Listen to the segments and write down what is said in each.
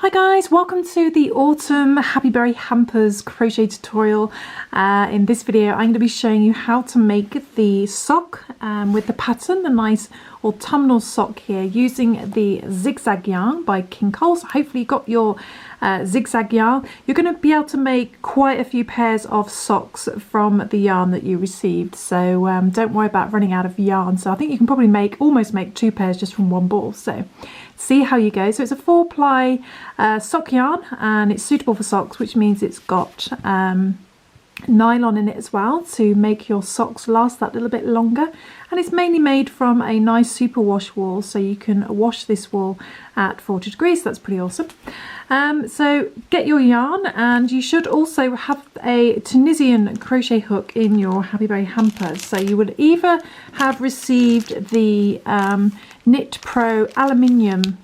Hi guys, welcome to the autumn Happy Berry hampers crochet tutorial. In this video I'm going to be showing you how to make the sock with the pattern, the nice autumnal sock here, using the zigzag yarn by King Cole. So hopefully you got your zigzag yarn. You're going to be able to make quite a few pairs of socks from the yarn that you received, so don't worry about running out of yarn. So I think you can probably almost make 2 pairs just from 1 ball. So see how you go. So it's a 4-ply sock yarn, and it's suitable for socks, which means it's got nylon in it as well to make your socks last that little bit longer. And it's mainly made from a nice superwash wool, so you can wash this wool at 40 degrees. That's pretty awesome. So get your yarn, and you should also have a Tunisian crochet hook in your Happy Berry hampers. So you would either have received the Knit Pro aluminium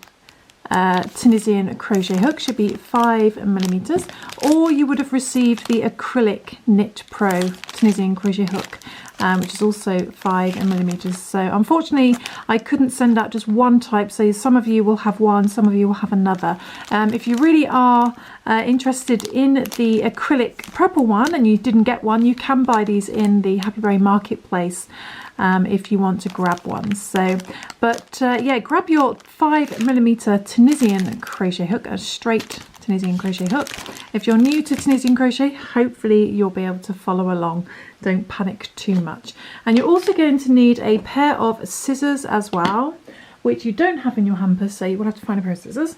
Tunisian crochet hook, should be 5mm, or you would have received the acrylic Knit Pro Tunisian crochet hook, which is also 5mm. So unfortunately I couldn't send out just one type, so some of you will have one, some of you will have another. If you really are interested in the acrylic purple one and you didn't get one, you can buy these in the Happy Berry marketplace if you want to grab one. So yeah, grab your 5mm Tunisian crochet hook, a straight Tunisian crochet hook. If you're new to Tunisian crochet, hopefully you'll be able to follow along. Don't panic too much. And you're also going to need a pair of scissors as well, which you don't have in your hampers, so you will have to find a pair of scissors,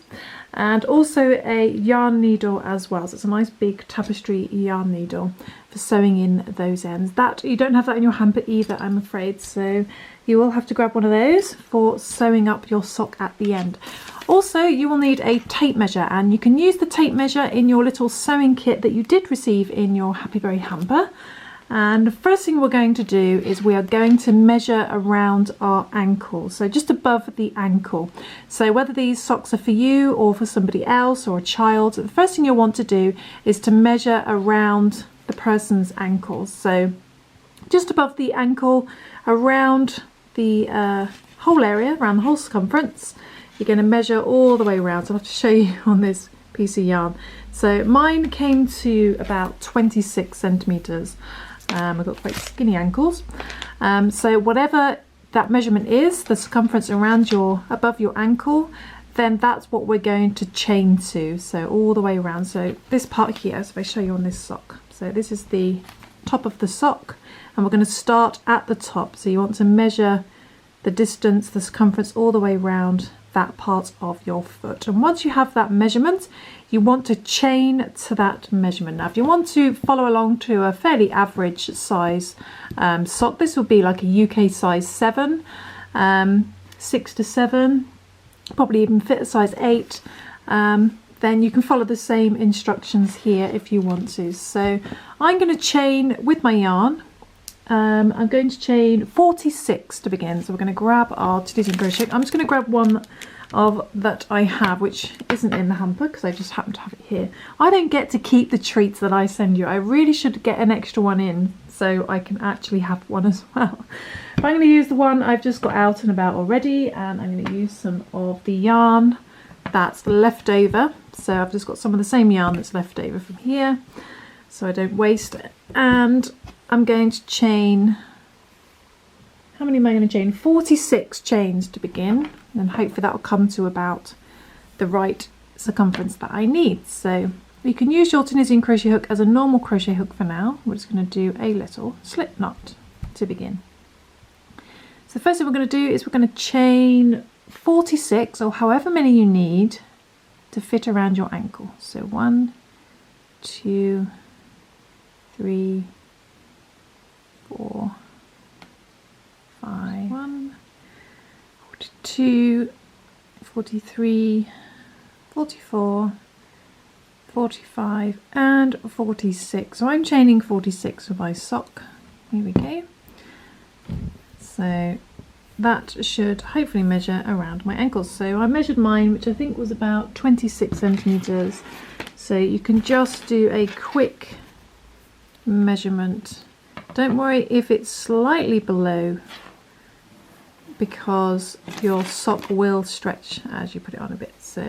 and also a yarn needle as well. So it's a nice big tapestry yarn needle for sewing in those ends. That you don't have that in your hamper either, I'm afraid, so you will have to grab one of those for sewing up your sock at the end. Also, you will need a tape measure, and you can use the tape measure in your little sewing kit that you did receive in your Happy Berry hamper. And the first thing we're going to do is we are going to measure around our ankle, so just above the ankle. So whether these socks are for you or for somebody else or a child, the first thing you'll want to do is to measure around the person's ankles. So just above the ankle, around the whole area, around the whole circumference, you're going to measure all the way around. So I'll have to show you on this piece of yarn. So mine came to about 26 centimeters. I've got quite skinny ankles, so whatever that measurement is, the circumference around above your ankle, then that's what we're going to chain to, so all the way around. So this part here, so if I show you on this sock, so this is the top of the sock, and we're going to start at the top. So you want to measure the distance, the circumference, all the way around that part of your foot. And once you have that measurement, you want to chain to that measurement. Now if you want to follow along to a fairly average size sock, this will be like a UK size 7, 6 to 7, probably even fit a size 8, then you can follow the same instructions here if you want to. So I'm going to chain with my yarn. I'm going to chain 46 to begin. So we're going to grab our Tunisian crochet. I'm just going to grab one of that I have, which isn't in the hamper because I just happen to have it here. I don't get to keep the treats that I send you. I really should get an extra one in so I can actually have one as well. But I'm going to use the one I've just got out and about already, and I'm going to use some of the yarn that's left over. So I've just got some of the same yarn that's left over from here, so I don't waste it. And I'm going to chain, how many am I going to chain? 46 chains to begin, and hopefully that will come to about the right circumference that I need. So you can use your Tunisian crochet hook as a normal crochet hook for now. We're just going to do a little slip knot to begin. So the first thing we're going to do is we're going to chain 46, or however many you need to fit around your ankle. So 1, 2, 3, 4, 5, 1, 42, 43, 44, 45 and 46. So I'm chaining 46 with my sock. Here we go. So that should hopefully measure around my ankles. So I measured mine, which I think was about 26 centimeters. So you can just do a quick measurement. Don't worry if it's slightly below, because your sock will stretch as you put it on a bit. So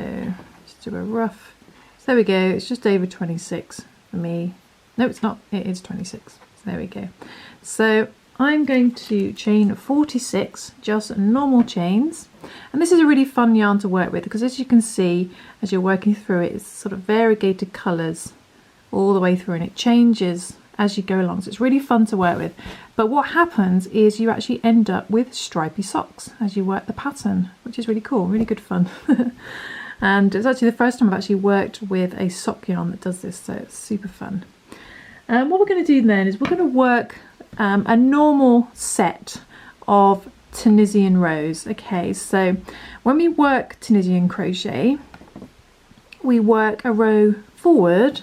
just Just do a rough. So there we go. It's just over 26 for me. No, it's not. It is 26. So there we go. So I'm going to chain 46, just normal chains. And this is a really fun yarn to work with because, as you can see, as you're working through it, it's sort of variegated colours all the way through, and it changes as you go along. So it's really fun to work with. But what happens is you actually end up with stripy socks as you work the pattern, which is really cool, really good fun. And it's actually the first time I've actually worked with a sock yarn that does this, so it's super fun. And what we're going to do then is we're going to work a normal set of Tunisian rows. Okay, so when we work Tunisian crochet, we work a row forward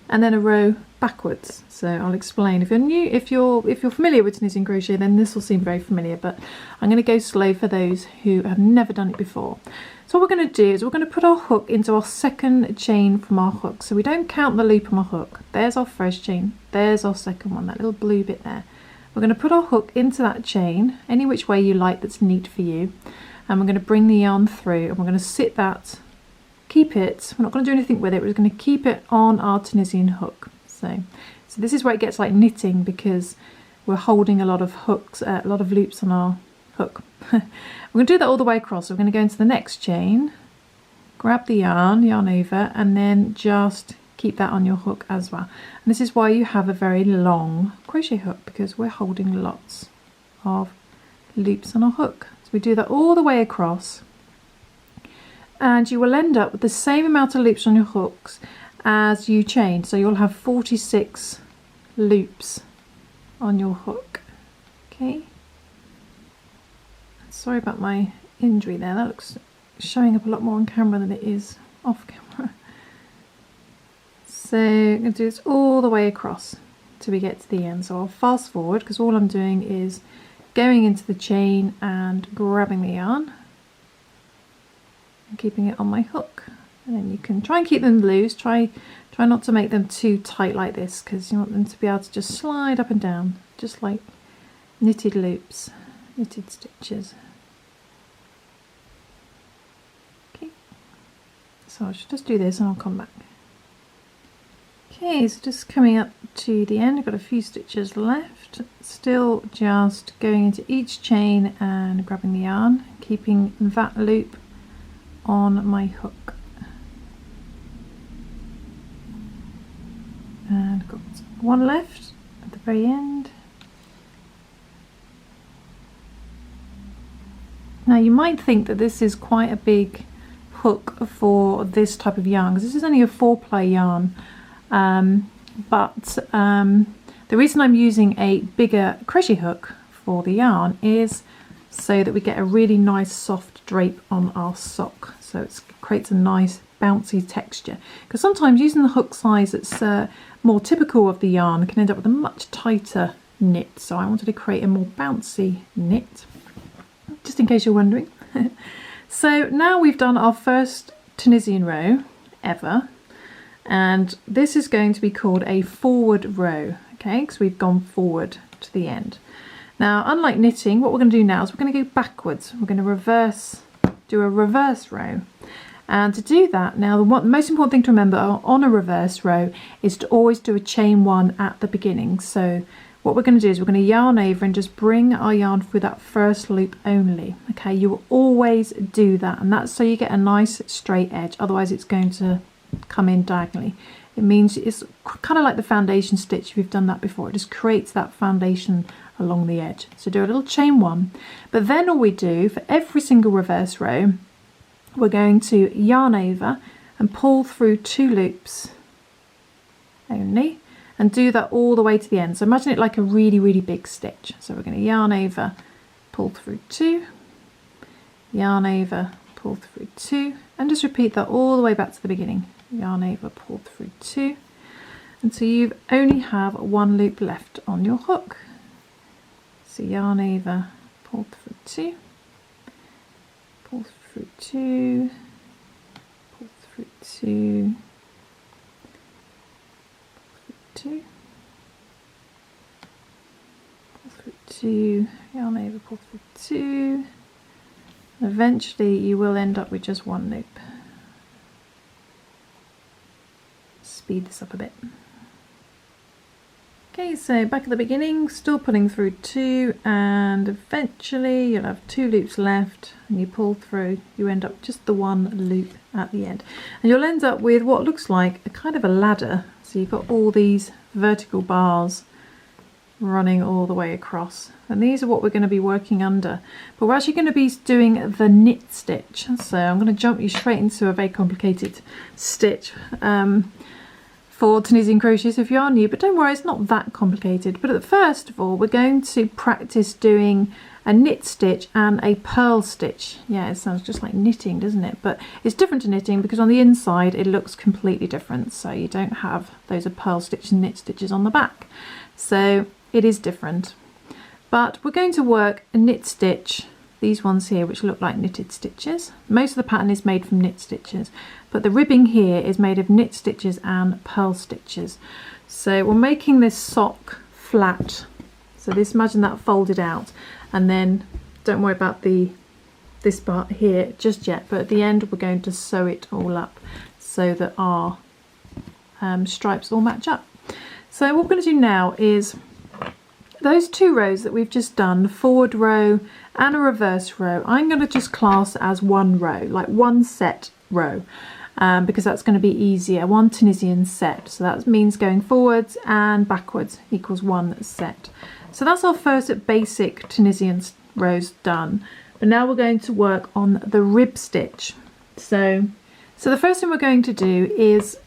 and then a row backwards. So I'll explain. If you're new, if you're familiar with Tunisian crochet, then this will seem very familiar, but I'm going to go slow for those who have never done it before. So what we're going to do is we're going to put our hook into our second chain from our hook. So we don't count the loop on our hook. There's our first chain, there's our second one, that little blue bit there. We're going to put our hook into that chain any which way you like that's neat for you, and we're going to bring the yarn through, and we're going to sit that, keep it, we're not going to do anything with it, we're just going to keep it on our Tunisian hook. So this is where it gets like knitting, because we're holding a lot of hooks, a lot of loops on our hook. We're going to do that all the way across. So we're going to go into the next chain, grab the yarn over, and then just keep that on your hook as well. And this is why you have a very long crochet hook, because we're holding lots of loops on our hook. So we do that all the way across, and you will end up with the same amount of loops on your hooks as you chain. So you'll have 46 loops on your hook. Okay. Sorry about my injury there. That looks showing up a lot more on camera than it is off camera. So I'm going to do this all the way across till we get to the end. So I'll fast forward, because all I'm doing is going into the chain and grabbing the yarn and keeping it on my hook. And then you can try and keep them loose. Try not to make them too tight like this, because you want them to be able to just slide up and down, just like knitted loops, knitted stitches. Okay, so I should just do this and I'll come back. Okay, so just coming up to the end, I've got a few stitches left. Still just going into each chain and grabbing the yarn, keeping that loop on my hook. And I've got one left at the very end. Now you might think that this is quite a big hook for this type of yarn, because this is only a 4-ply yarn. But the reason I'm using a bigger crochet hook for the yarn is so that we get a really nice soft drape on our sock. So it creates a nice bouncy texture, because sometimes using the hook size that's more typical of the yarn can end up with a much tighter knit. So I wanted to create a more bouncy knit, just in case you're wondering. So now we've done our first Tunisian row ever, and this is going to be called a forward row, okay, because we've gone forward to the end. Now, unlike knitting, what we're going to do now is we're going to go backwards. We're going to do a reverse row. And to do that, now the most important thing to remember on a reverse row is to always do a chain 1 at the beginning. So what we're going to do is we're going to yarn over and just bring our yarn through that first loop only. Okay, you will always do that, and that's so you get a nice straight edge. Otherwise it's going to come in diagonally. It means it's kind of like the foundation stitch if you've done that before. It just creates that foundation along the edge. So do a little chain 1, but then all we do for every single reverse row, we're going to yarn over and pull through 2 loops only, and do that all the way to the end. So imagine it like a really big stitch. So we're going to yarn over, pull through 2, yarn over, pull through 2, and just repeat that all the way back to the beginning. Yarn over, pull through 2, until you only have 1 loop left on your hook. So yarn over, pull through 2, pull through 2, pull through 2, pull through 2, pull through 2, yarn over, pull through 2, and eventually you will end up with just 1 loop. speed this up a bit. Okay, so back at the beginning, still pulling through 2, and eventually you'll have 2 loops left, and you pull through, you end up just the 1 loop at the end. And you'll end up with what looks like a kind of a ladder. So you've got all these vertical bars running all the way across. And these are what we're going to be working under. But we're actually going to be doing the knit stitch. So I'm going to jump you straight into a very complicated stitch. For Tunisian crochet, so if you are new, but don't worry, it's not that complicated. But first of all, we're going to practice doing a knit stitch and a purl stitch. Yeah, it sounds just like knitting, doesn't it? But it's different to knitting because on the inside it looks completely different. So you don't have those purl stitch and knit stitches on the back. So it is different. But we're going to work a knit stitch, these ones here, which look like knitted stitches. Most of the pattern is made from knit stitches, but the ribbing here is made of knit stitches and purl stitches. So we're making this sock flat. So this, imagine that folded out, and then don't worry about this part here just yet, but at the end we're going to sew it all up so that our stripes all match up. So what we're going to do now is those 2 rows that we've just done, the forward row and a reverse row, I'm going to just class as 1 row, like 1 set row, because that's going to be easier, 1 Tunisian set. So that means going forwards and backwards equals 1 set. So that's our first basic Tunisian rows done. But now we're going to work on the rib stitch. So the first thing we're going to do is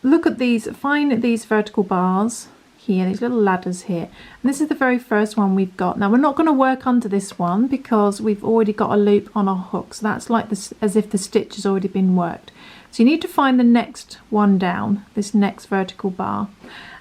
look at these, find these vertical bars here, these little ladders here, and this is the very first one we've got. Now we're not going to work under this one because we've already got a loop on our hook, so that's like this, as if the stitch has already been worked. So you need to find the next one down, this next vertical bar,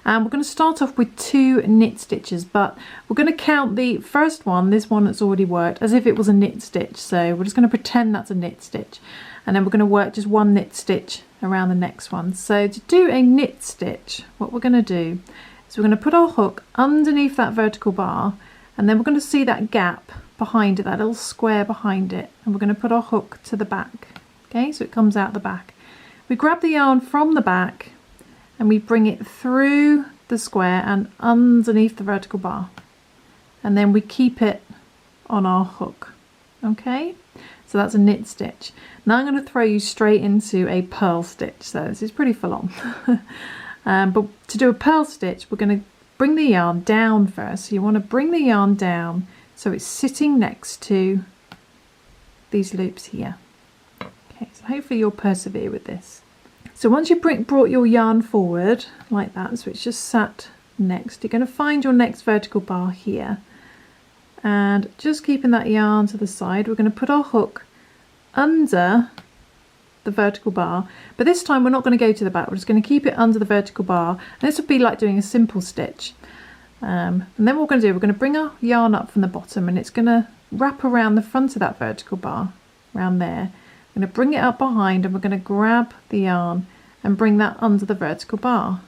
and we're going to start off with 2 knit stitches, but we're going to count the first one, this one that's already worked, as if it was a knit stitch. So we're just going to pretend that's a knit stitch, and then we're going to work just 1 knit stitch around the next one. So to do a knit stitch, what we're going to do, so we're going to put our hook underneath that vertical bar, and then we're going to see that gap behind it, that little square behind it, and we're going to put our hook to the back. Okay, so it comes out the back. We grab the yarn from the back and we bring it through the square and underneath the vertical bar, and then we keep it on our hook. Okay, so that's a knit stitch. Now I'm going to throw you straight into a purl stitch, so this is pretty full on. But to do a purl stitch, we're going to bring the yarn down first. So you want to bring the yarn down so it's sitting next to these loops here. Okay, so hopefully you'll persevere with this. So once you brought your yarn forward like that, so it's just sat next, you're going to find your next vertical bar here, and just keeping that yarn to the side, we're going to put our hook under the vertical bar, but this time we're not going to go to the back, we're just going to keep it under the vertical bar, and this would be like doing a simple stitch. And then what we're going to do, we're going to bring our yarn up from the bottom, and it's going to wrap around the front of that vertical bar, around there. We're going to bring it up behind, and we're going to grab the yarn and bring that under the vertical bar.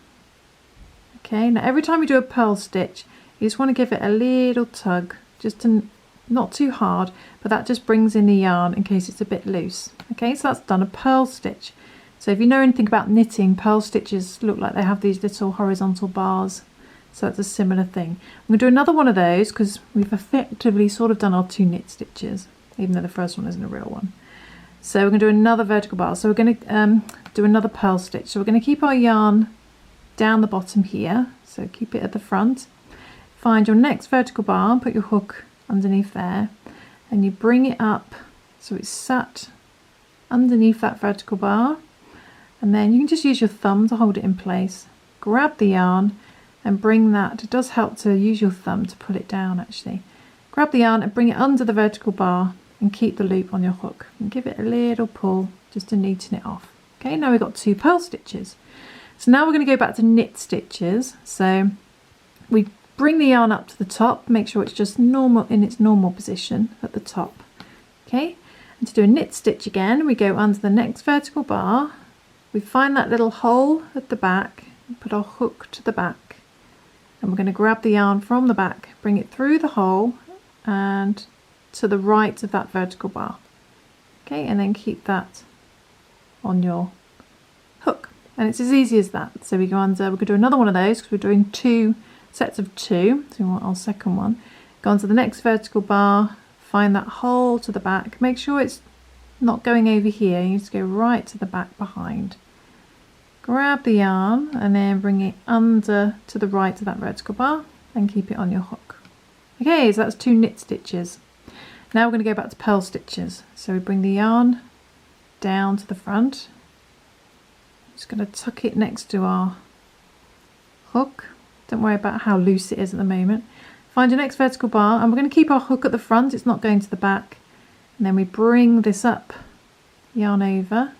Okay, now every time you do a purl stitch, you just want to give it a little tug, just to, not too hard, but that just brings in the yarn in case it's a bit loose. Okay, so that's done a purl stitch. So if you know anything about knitting, purl stitches look like they have these little horizontal bars. So it's a similar thing. I'm going to do another one of those because we've effectively sort of done our 2 knit stitches, even though the first one isn't a real one. So we're going to do another vertical bar. So we're going to do another purl stitch. So we're going to keep our yarn down the bottom here. So keep it at the front. Find your next vertical bar, put your hook underneath there, and you bring it up so it's sat underneath that vertical bar, and then you can just use your thumb to hold it in place. Grab the yarn and bring that, it does help to use your thumb to pull it down actually. Grab the yarn and bring it under the vertical bar and keep the loop on your hook and give it a little pull just to neaten it off. Okay, now we've got 2 purl stitches. So now we're going to go back to knit stitches. So we bring the yarn up to the top, make sure it's just normal, in its normal position at the top. Okay, and to do a knit stitch again, we go under the next vertical bar, we find that little hole at the back, and put our hook to the back, and we're going to grab the yarn from the back, bring it through the hole and to the right of that vertical bar. Okay, and then keep that on your hook. And it's as easy as that. So we go under, we're going to do another one of those because we're doing 2 sets of 2. So we want our second one. Go onto the next vertical bar, find that hole to the back. Make sure it's not going over here. You need to go right to the back behind. Grab the yarn and then bring it under to the right of that vertical bar and keep it on your hook. Okay, so that's 2 knit stitches. Now we're going to go back to purl stitches. So we bring the yarn down to the front. Just going to tuck it next to our hook. Don't worry about how loose it is at the moment. Find your next vertical bar, and we're going to keep our hook at the front, it's not going to the back. And then we bring this up, yarn over,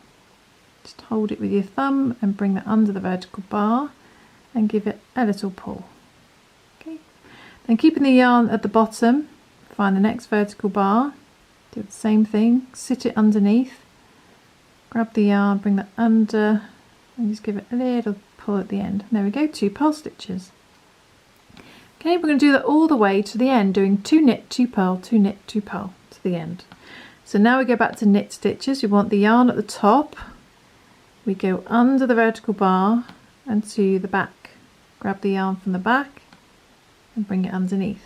just hold it with your thumb and bring that under the vertical bar and give it a little pull. Okay. Then keeping the yarn at the bottom, find the next vertical bar, do the same thing, sit it underneath, grab the yarn, bring that under and just give it a little pull at the end. And there we go, 2 purl stitches. Okay, we're going to do that all the way to the end, doing 2 knit, 2 purl, 2 knit, 2 purl to the end. So now we go back to knit stitches. We want the yarn at the top. We go under the vertical bar and to the back. Grab the yarn from the back and bring it underneath.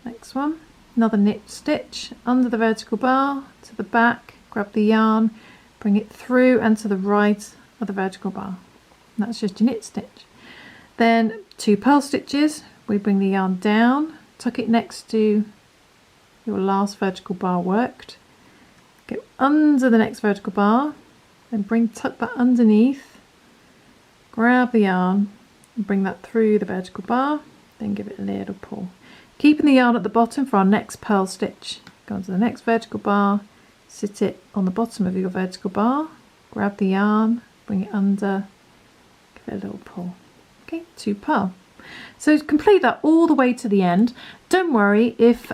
Next one, another knit stitch under the vertical bar to the back. Grab the yarn, bring it through and to the right of the vertical bar. And that's just your knit stitch. Then 2 purl stitches, we bring the yarn down, tuck it next to your last vertical bar worked, go under the next vertical bar, then tuck that underneath, grab the yarn and bring that through the vertical bar, then give it a little pull. Keeping the yarn at the bottom for our next purl stitch. Go onto the next vertical bar, sit it on the bottom of your vertical bar, grab the yarn, bring it under, give it a little pull. Okay, 2 purl. So complete that all the way to the end. Don't worry if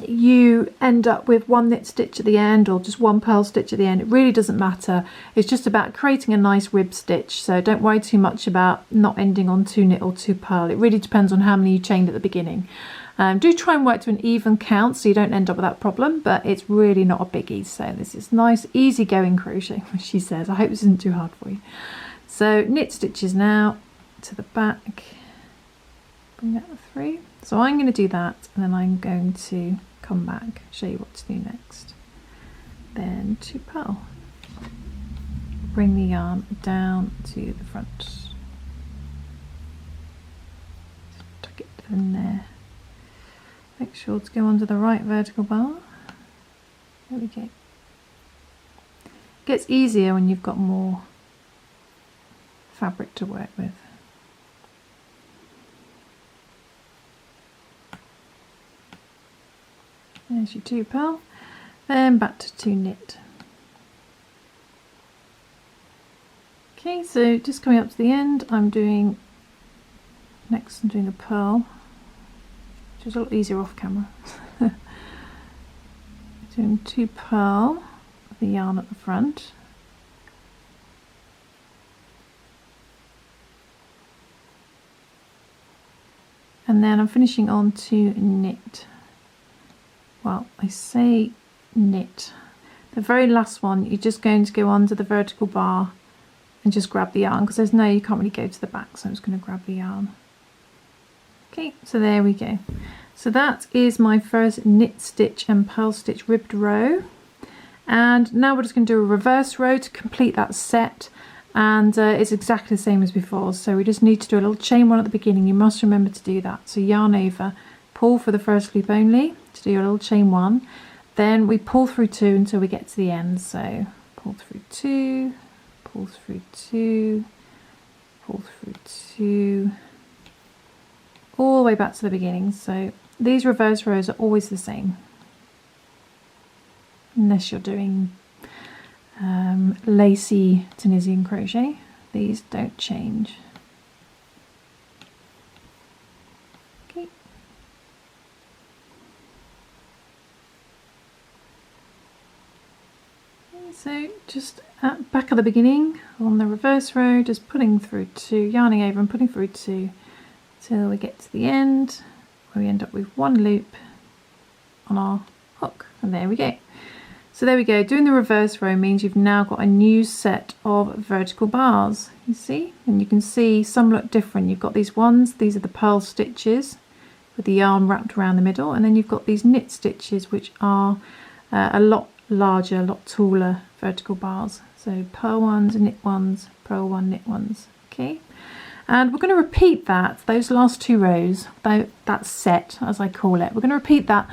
you end up with 1 knit stitch at the end or just 1 purl stitch at the end. It really doesn't matter. It's just about creating a nice rib stitch. So don't worry too much about not ending on 2 knit or 2 purl. It really depends on how many you chained at the beginning. Do try and work to an even count so you don't end up with that problem, but it's really not a biggie. So this is nice, easy going crochet, she says. I hope this isn't too hard for you. So knit stitches now to the back, bring that through. So I'm going to do that and then I'm going to come back, show you what to do next. Then 2 purl. Bring the yarn down to the front. Tuck it in there. Make sure to go under the right vertical bar. There we go. It gets easier when you've got more fabric to work with. There's your 2 purl, then back to 2 knit. Okay, so just coming up to the end, I'm doing a purl, which is a lot easier off camera. Doing 2 purl with the yarn at the front. And then I'm finishing on 2 knit. Well, I say knit. The very last one, you're just going to go under the vertical bar and just grab the yarn, because you can't really go to the back, so I'm just going to grab the yarn. Okay, so there we go. So that is my first knit stitch and purl stitch ribbed row. And now we're just going to do a reverse row to complete that set. And it's exactly the same as before, so we just need to do a little chain one at the beginning. You must remember to do that. So yarn over, pull for the first loop only to do your little chain 1, then we pull through 2 until we get to the end. So pull through 2, pull through 2, pull through 2, all the way back to the beginning. So these reverse rows are always the same, unless you're doing lacy Tunisian crochet. These don't change. Okay. So just at back at the beginning on the reverse row, just pulling through 2, yarning over and pulling through 2 till we get to the end, where we end up with 1 loop on our hook, and there we go. So there we go. Doing the reverse row means you've now got a new set of vertical bars, you see, and you can see some look different. You've got these ones, these are the purl stitches with the yarn wrapped around the middle, and then you've got these knit stitches which are a lot larger, a lot taller vertical bars. So purl ones, knit ones, purl one, knit ones. Okay, and we're going to repeat that, those last 2 rows, that set as I call it, we're going to repeat that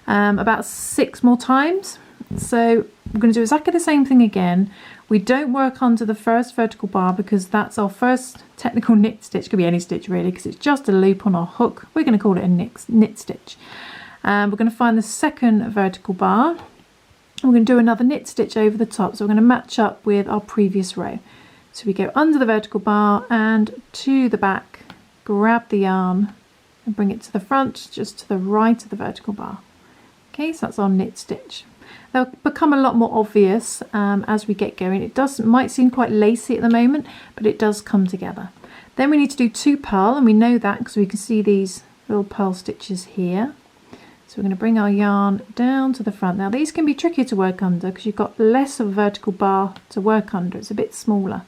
about 6 more times. So we're going to do exactly the same thing again. We don't work under the first vertical bar because that's our first technical knit stitch. Could be any stitch really, because it's just a loop on our hook. We're going to call it a knit stitch. We're going to find the second vertical bar. And we're going to do another knit stitch over the top. So we're going to match up with our previous row. So we go under the vertical bar and to the back, grab the yarn and bring it to the front, just to the right of the vertical bar. Okay, so that's our knit stitch. They'll become a lot more obvious as we get going. It might seem quite lacy at the moment, but it does come together. Then we need to do 2 purl, and we know that because we can see these little purl stitches here. So we're going to bring our yarn down to the front. Now these can be trickier to work under because you've got less of a vertical bar to work under. It's a bit smaller.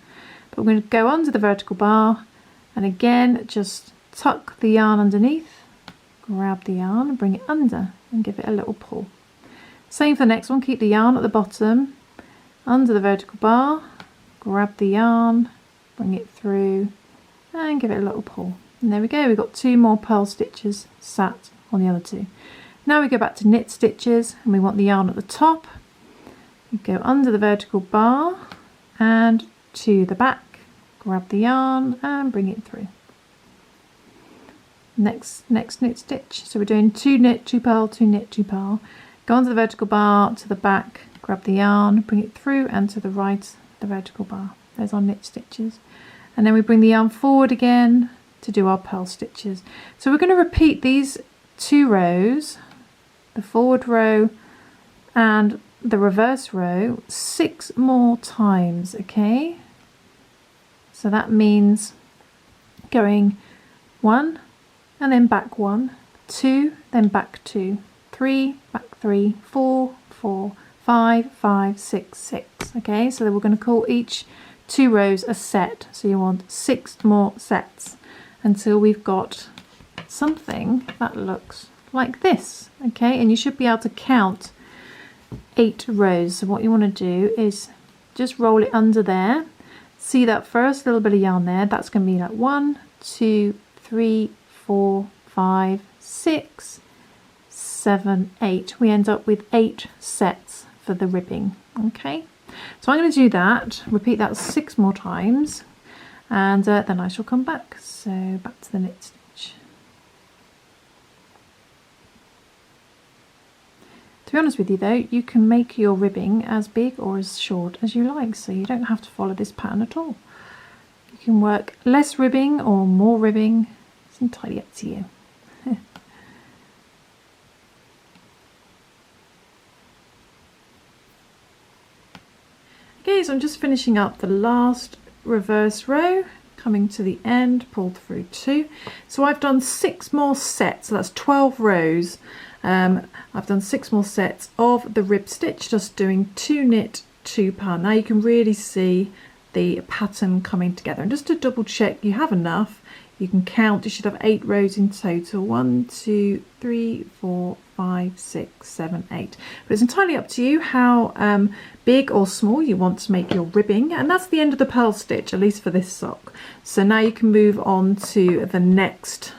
But we're going to go under the vertical bar, and again just tuck the yarn underneath, grab the yarn and bring it under and give it a little pull. Same for the next one, keep the yarn at the bottom, under the vertical bar, grab the yarn, bring it through and give it a little pull. And there we go, we've got 2 more purl stitches sat on the other 2. Now we go back to knit stitches and we want the yarn at the top. We go under the vertical bar and to the back, grab the yarn and bring it through. Next knit stitch, so we're doing 2 knit, 2 purl, 2 knit, 2 purl. Go onto the vertical bar, to the back, grab the yarn, bring it through and to the right, the vertical bar. There's our knit stitches. And then we bring the yarn forward again to do our purl stitches. So we're going to repeat these 2 rows, the forward row and the reverse row, 6 more times, okay? So that means going 1 and then back 1, 2, then back 2, 3, back 3, 4, 4, 5, 5, 6, 6. Okay, so we're going to call each 2 rows a set. So you want 6 more sets until we've got something that looks like this. Okay, and you should be able to count 8 rows. So what you want to do is just roll it under there. See that first little bit of yarn there? That's going to be like 1, 2, 3, 4, 5, 6, 7, 8. We end up with 8 sets for the ribbing. Okay, so I'm going to do that, repeat that 6 more times, and then I shall come back. So back to the knit stitch. To be honest with you though, you can make your ribbing as big or as short as you like, so you don't have to follow this pattern at all. You can work less ribbing or more ribbing, it's entirely up to you. Okay, so I'm just finishing up the last reverse row, coming to the end, pulled through 2. So I've done 6 more sets, so that's 12 rows. I've done 6 more sets of the rib stitch, just doing 2 knit, 2 purl. Now you can really see the pattern coming together. And just to double check you have enough, you can count, you should have 8 rows in total. 1, 2, 3, 4, 5, 6, 7, 8. But it's entirely up to you how big or small you want to make your ribbing. And that's the end of the purl stitch, at least for this sock. So now you can move on to the next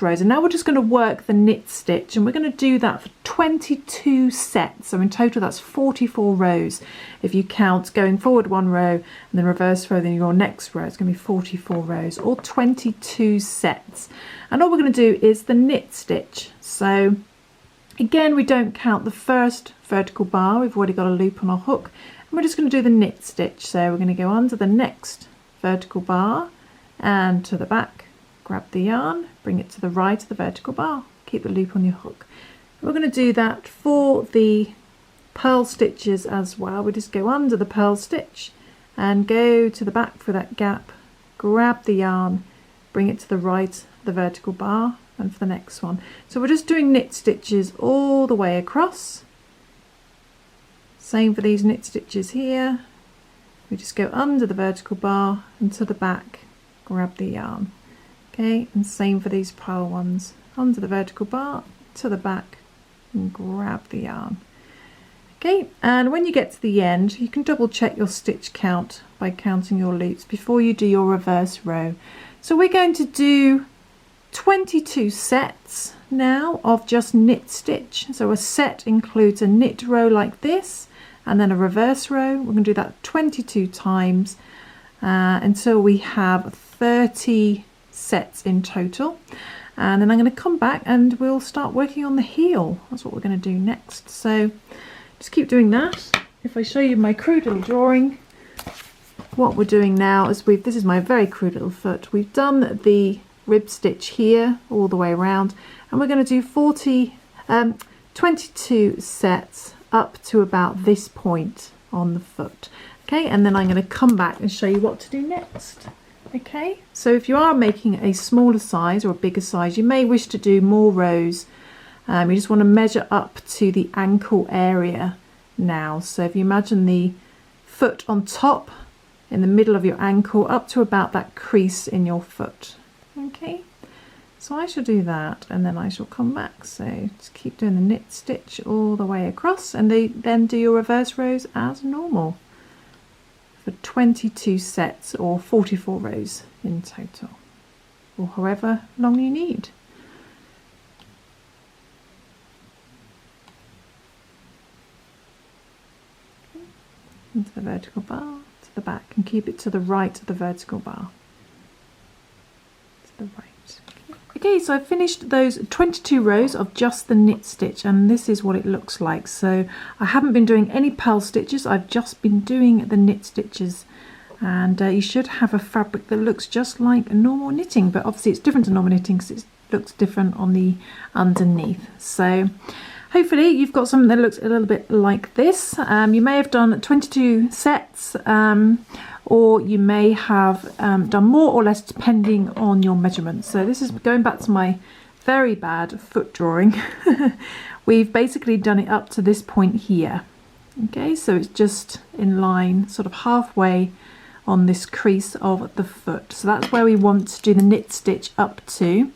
rows, and now we're just going to work the knit stitch, and we're going to do that for 22 sets. So in total that's 44 rows. If you count going forward 1 row and then reverse row, then your next row, it's going to be 44 rows or 22 sets. And all we're going to do is the knit stitch. So again, we don't count the first vertical bar, we've already got a loop on our hook, and we're just going to do the knit stitch. So we're going to go under the next vertical bar and to the back, grab the yarn, bring it to the right of the vertical bar, keep the loop on your hook. We're going to do that for the purl stitches as well. We just go under the purl stitch and go to the back for that gap, grab the yarn, bring it to the right of the vertical bar, and for the next one. So we're just doing knit stitches all the way across. Same for these knit stitches here. We just go under the vertical bar and to the back, grab the yarn. Okay, and same for these purl ones. Under the vertical bar, to the back, and grab the yarn. Okay, and when you get to the end, you can double check your stitch count by counting your loops before you do your reverse row. So we're going to do 22 sets now of just knit stitch. So a set includes a knit row like this and then a reverse row. We're going to do that 22 times until we have 30 sets in total. And then I'm going to come back and we'll start working on the heel. That's what we're going to do next. So just keep doing that. If I show you my crude little drawing, what we're doing now is this is my very crude little foot. We've done the rib stitch here all the way around, and we're going to do 22 sets up to about this point on the foot. Okay, and then I'm going to come back and show you what to do next. Okay, so if you are making a smaller size or a bigger size, you may wish to do more rows. You just want to measure up to the ankle area now. So if you imagine the foot on top in the middle of your ankle up to about that crease in your foot. Okay, so I shall do that and then I shall come back. So just keep doing the knit stitch all the way across and then do your reverse rows as normal for 22 sets or 44 rows in total, or however long you need. Into the vertical bar, to the back, and keep it to the right of the vertical bar. To the right. Okay, so I've finished those 22 rows of just the knit stitch, and this is what it looks like. So I haven't been doing any purl stitches, I've just been doing the knit stitches. And you should have a fabric that looks just like normal knitting, but obviously it's different to normal knitting because it looks different on the underneath. So hopefully you've got something that looks a little bit like this. You may have done 22 sets, or you may have done more or less depending on your measurements. So this is going back to my very bad foot drawing. We've basically done it up to this point here. Okay, so it's just in line, sort of halfway on this crease of the foot. So that's where we want to do the knit stitch up to.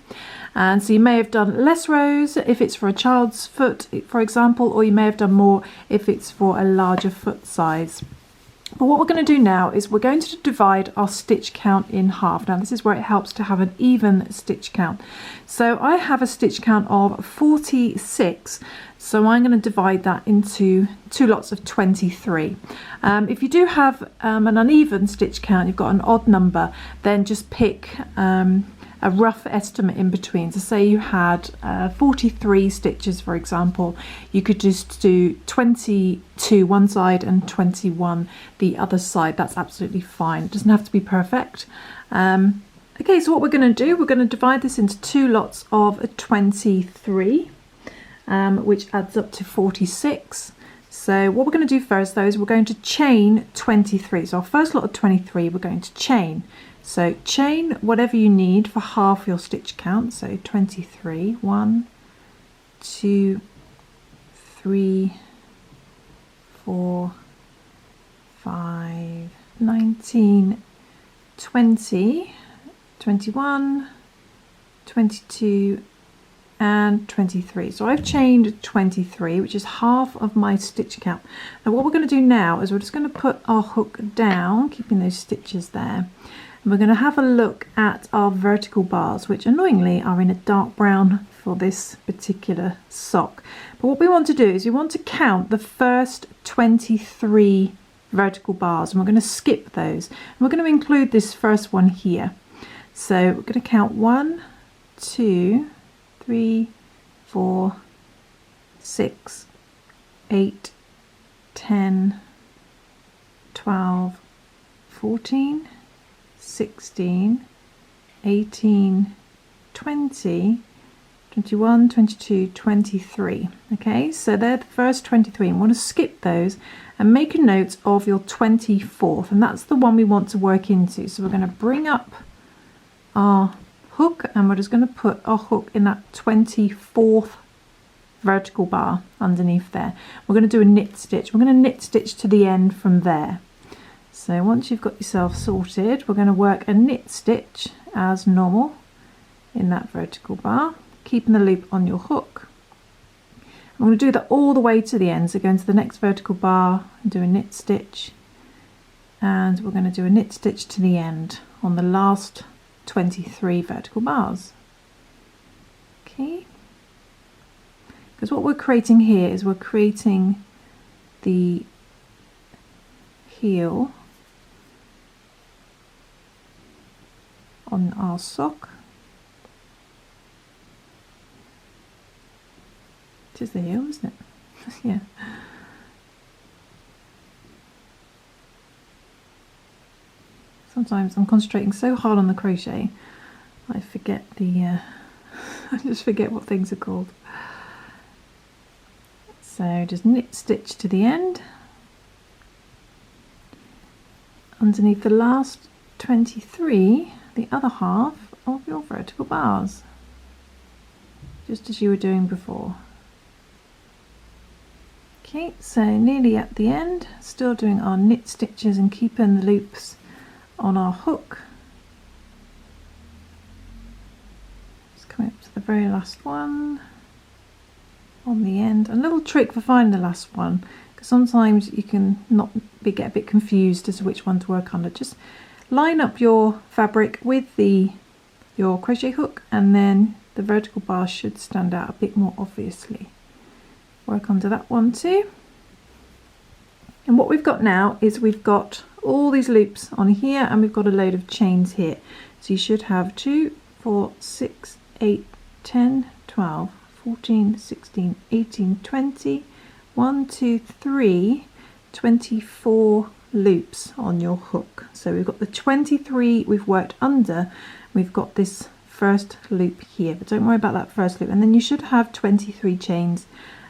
And so you may have done less rows if it's for a child's foot, for example, or you may have done more if it's for a larger foot size. But what we're going to do now is we're going to divide our stitch count in half. Now this is where it helps to have an even stitch count. So I have a stitch count of 46, so I'm going to divide that into two lots of 23. If you do have an uneven stitch count, you've got an odd number, then just pick a rough estimate in between. So say you had 43 stitches, for example, you could just do 22 one side and 21 the other side. That's absolutely fine. It doesn't have to be perfect. Okay, so what we're going to do, we're going to divide this into two lots of 23, which adds up to 46. So what we're going to do first though is we're going to chain 23. So our first lot of 23 we're going to chain. So chain whatever you need for half your stitch count. So 23, 1, 2, 3, 4, 5, 19, 20, 21, 22 and 23. So I've chained 23, which is half of my stitch count. Now what we're going to do now is we're just going to put our hook down, keeping those stitches there. And we're going to have a look at our vertical bars, which annoyingly are in a dark brown for this particular sock. But what we want to do is we want to count the first 23 vertical bars, and we're going to skip those. And we're going to include this first one here. So we're going to count 1, 2, 3, 4, 6, 8, 10, 12, 14, 16, 18, 20, 21, 22, 23. Okay, so they're the first 23. And we want to skip those and make a note of your 24th, and that's the one we want to work into. So we're going to bring up our hook and we're just going to put our hook in that 24th vertical bar underneath there. We're going to do a knit stitch. We're going to knit stitch to the end from there. So once you've got yourself sorted, we're going to work a knit stitch as normal in that vertical bar, keeping the loop on your hook. I'm going to do that all the way to the end. So go into the next vertical bar and do a knit stitch, and we're going to do a knit stitch to the end on the last 23 vertical bars. Okay, because what we're creating here is we're creating the heel on our sock. It is the heel, isn't it? Yeah. Sometimes I'm concentrating so hard on the crochet, I forget the, I just forget what things are called. So just knit stitch to the end, underneath the last 23, the other half of your vertical bars, just as you were doing before. Okay, so nearly at the end, still doing our knit stitches and keeping the loops on our hook. Just coming up to the very last one on the end. A little trick for finding the last one, because sometimes you can get a bit confused as to which one to work under. Just line up your fabric with your crochet hook, and then the vertical bar should stand out a bit more obviously. Work under that one too. And what we've got now is we've got all these loops on here, and we've got a load of chains here. So you should have 2, 4, 6, 8, 10, 12, 14, 16, 18, 20, 1, 2, 3, 24 loops on your hook. So we've got the 23 we've worked under, we've got this first loop here, but don't worry about that first loop, and then you should have 23 chains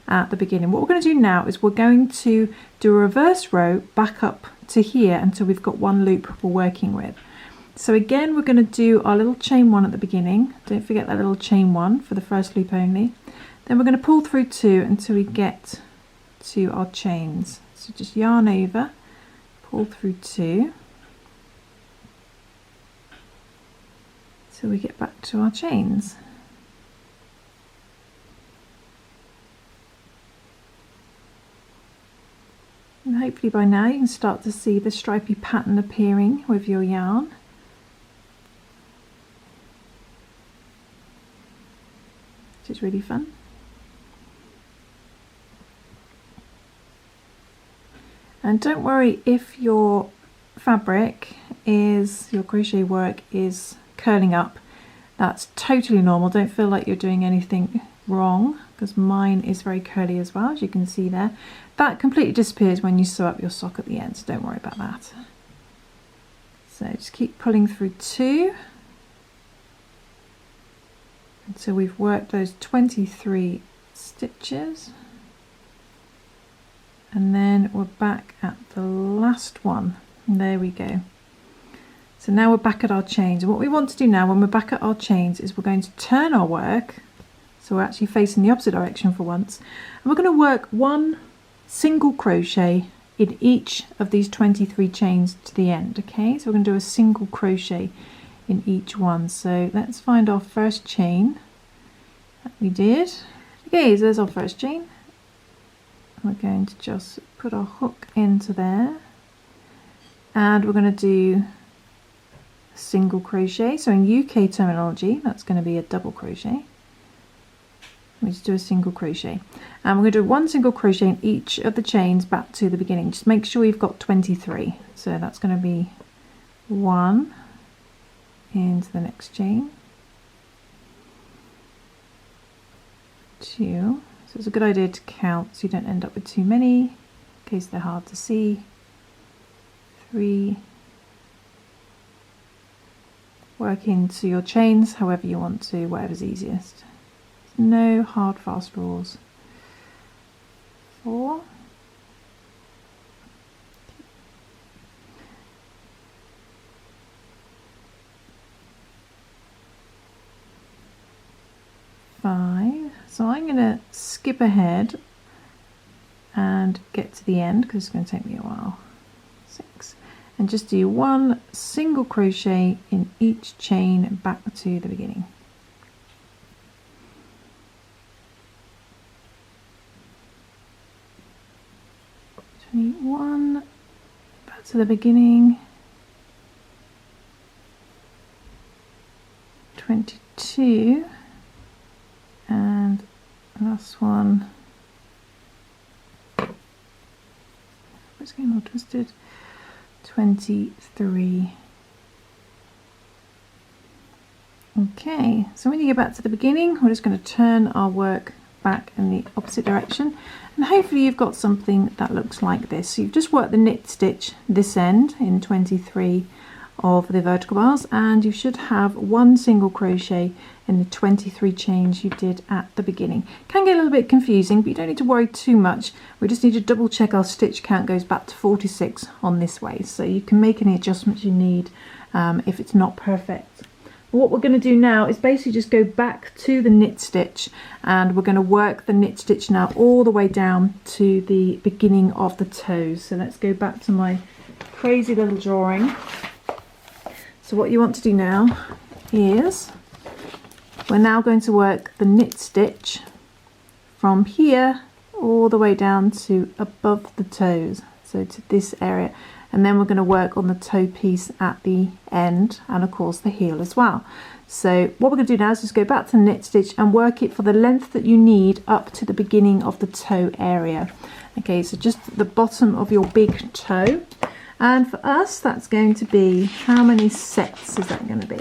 at the beginning. What we're going to do now is we're going to do a reverse row back up to here until we've got one loop we're working with. So again, we're going to do our little chain 1 at the beginning. Don't forget that little chain 1 for the first loop only. Then we're going to pull through 2 until we get to our chains. So just yarn over, pull through 2 till we get back to our chains. And hopefully by now you can start to see the stripy pattern appearing with your yarn. Which is really fun. And don't worry if your fabric is, your crochet work is curling up. That's totally normal. Don't feel like you're doing anything wrong, because mine is very curly as well, as you can see there. That completely disappears when you sew up your sock at the end, so don't worry about that. So just keep pulling through 2 until we've worked those 23 stitches, and then we're back at the last one. And there we go. So now we're back at our chains, and what we want to do now when we're back at our chains is we're going to turn our work, so we're actually facing the opposite direction for once, and we're going to work one single crochet in each of these 23 chains to the end. Okay, so we're going to do a single crochet in each one. So let's find our first chain that we did. Okay, so there's our first chain. We're going to just put our hook into there, and we're going to do a single crochet. So in UK terminology, that's going to be a double crochet. We just do a single crochet, and we're going to do one single crochet in each of the chains back to the beginning. Just make sure you've got 23. So that's going to be 1 into the next chain, 2. So it's a good idea to count so you don't end up with too many in case they're hard to see. 3. Work into your chains however you want to, whatever's easiest. No hard fast rules. 4. 5, So I'm going to skip ahead and get to the end because it's going to take me a while. 6, and just do 1 single crochet in each chain back to the beginning. 21, back to the beginning. 22, and last one. It's getting all twisted. 23. Okay, so when you get back to the beginning, we're just going to turn our work back in the opposite direction, and hopefully you've got something that looks like this. So you've just worked the knit stitch this end in 23 of the vertical bars, and you should have 1 single crochet in the 23 chains you did at the beginning. Can get a little bit confusing, but you don't need to worry too much. We just need to double check our stitch count goes back to 46 on this way, so you can make any adjustments you need if it's not perfect. What we're going to do now is basically just go back to the knit stitch, and we're going to work the knit stitch now all the way down to the beginning of the toes. So let's go back to my crazy little drawing. So what you want to do now is we're now going to work the knit stitch from here all the way down to above the toes, so to this area, and then we're going to work on the toe piece at the end, and of course the heel as well. So what we're going to do now is just go back to the knit stitch and work it for the length that you need up to the beginning of the toe area. Okay, so just the bottom of your big toe. And for us, that's going to be, how many sets is that going to be?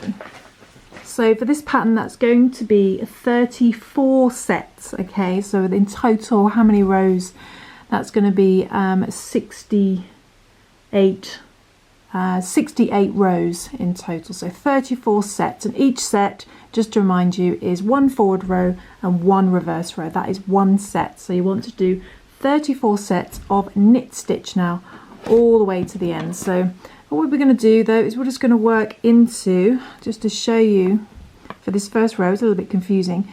So for this pattern, that's going to be 34 sets. Okay, so in total, how many rows? That's going to be 68 rows in total. So 34 sets, and each set, just to remind you, is 1 forward row and 1 reverse row. That is 1 set. So you want to do 34 sets of knit stitch now, all the way to the end. So what we're going to do though is we're just going to work into, just to show you for this first row, it's a little bit confusing,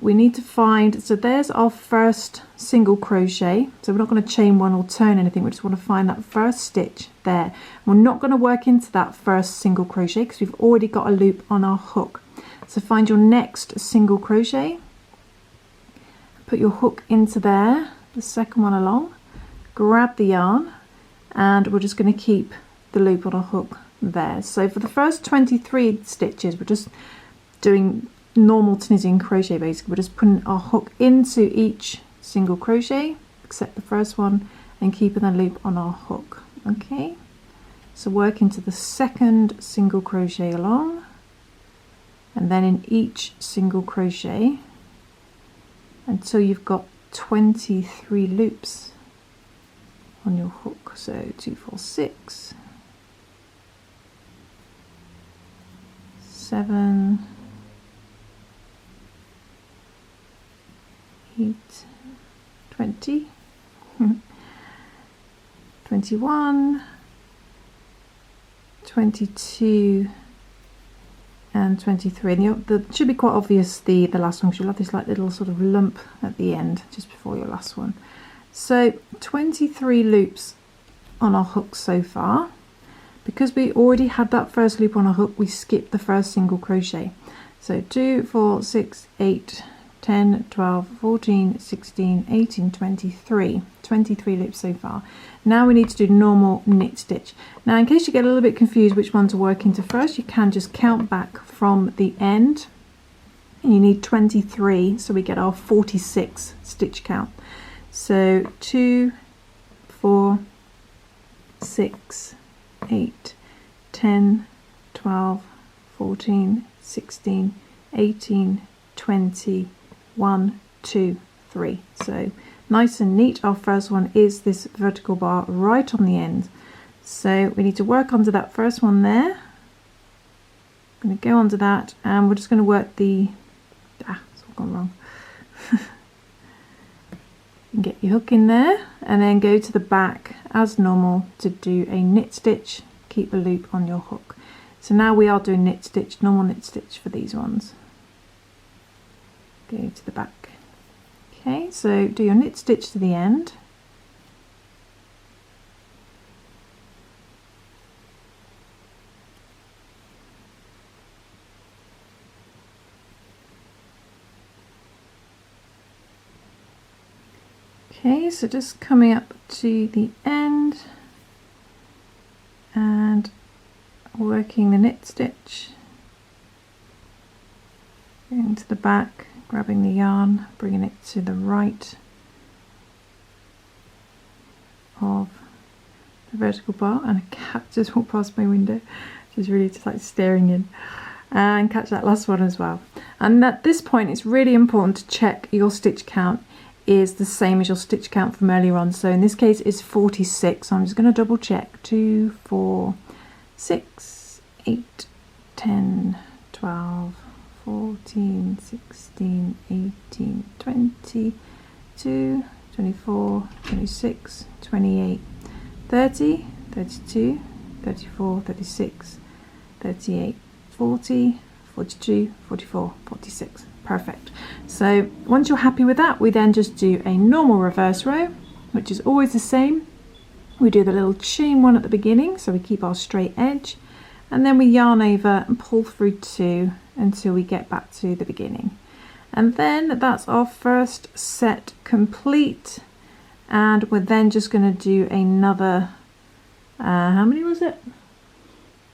we need to find, so there's our first single crochet, so we're not going to chain 1 or turn anything, we just want to find that first stitch there. We're not going to work into that first single crochet because we've already got a loop on our hook. So find your next single crochet, put your hook into there, the second one along, grab the yarn, and we're just going to keep the loop on our hook there. So for the first 23 stitches, we're just doing normal Tunisian crochet basically. We're just putting our hook into each single crochet except the first one and keeping the loop on our hook. Okay, so work into the second single crochet along, and then in each single crochet until you've got 23 loops on your hook. So 2, 4, 6, 7, 8, 20, 21, 22, and 23. And it should be quite obvious the last one, because you'll have this like little sort of lump at the end just before your last one. So 23 loops on our hook so far. Because we already had that first loop on our hook, we skipped the first single crochet. So 2, 4, 6, 8, 10, 12, 14, 16, 18, 23. 23 loops so far. Now we need to do normal knit stitch. Now in case you get a little bit confused which one to work into first, you can just count back from the end. And you need 23, so we get our 46 stitch count. So 2, 4, 6, 8, 10, 12, 14, 16, 18, 20, 1, 2, 3. So nice and neat. Our first one is this vertical bar right on the end. So we need to work onto that first one there. I'm going to go onto that, and we're just going to work the, it's all gone wrong. Get your hook in there and then go to the back as normal to do a knit stitch, keep the loop on your hook. So now we are doing knit stitch, normal knit stitch for these ones. Go to the back. Okay, so do your knit stitch to the end. Okay, so just coming up to the end and working the knit stitch, going to the back, grabbing the yarn, bringing it to the right of the vertical bar, and a cat just walked past my window, she's really just like staring in, and catch that last one as well. And at this point it's really important to check your stitch count is the same as your stitch count from earlier on. So in this case it's 46, so I'm just going to double check. 2, 4, 6, 8, 10, 12, 14, 16, 18, 22, 24, 26, 28, 30, 32, 34, 36, 38, 40, 42, 44, 46. Perfect. So once you're happy with that, we then just do a normal reverse row, which is always the same. We do the little chain one at the beginning, so we keep our straight edge, and then we yarn over and pull through 2 until we get back to the beginning. And then that's our first set complete, and we're then just going to do another how many was it?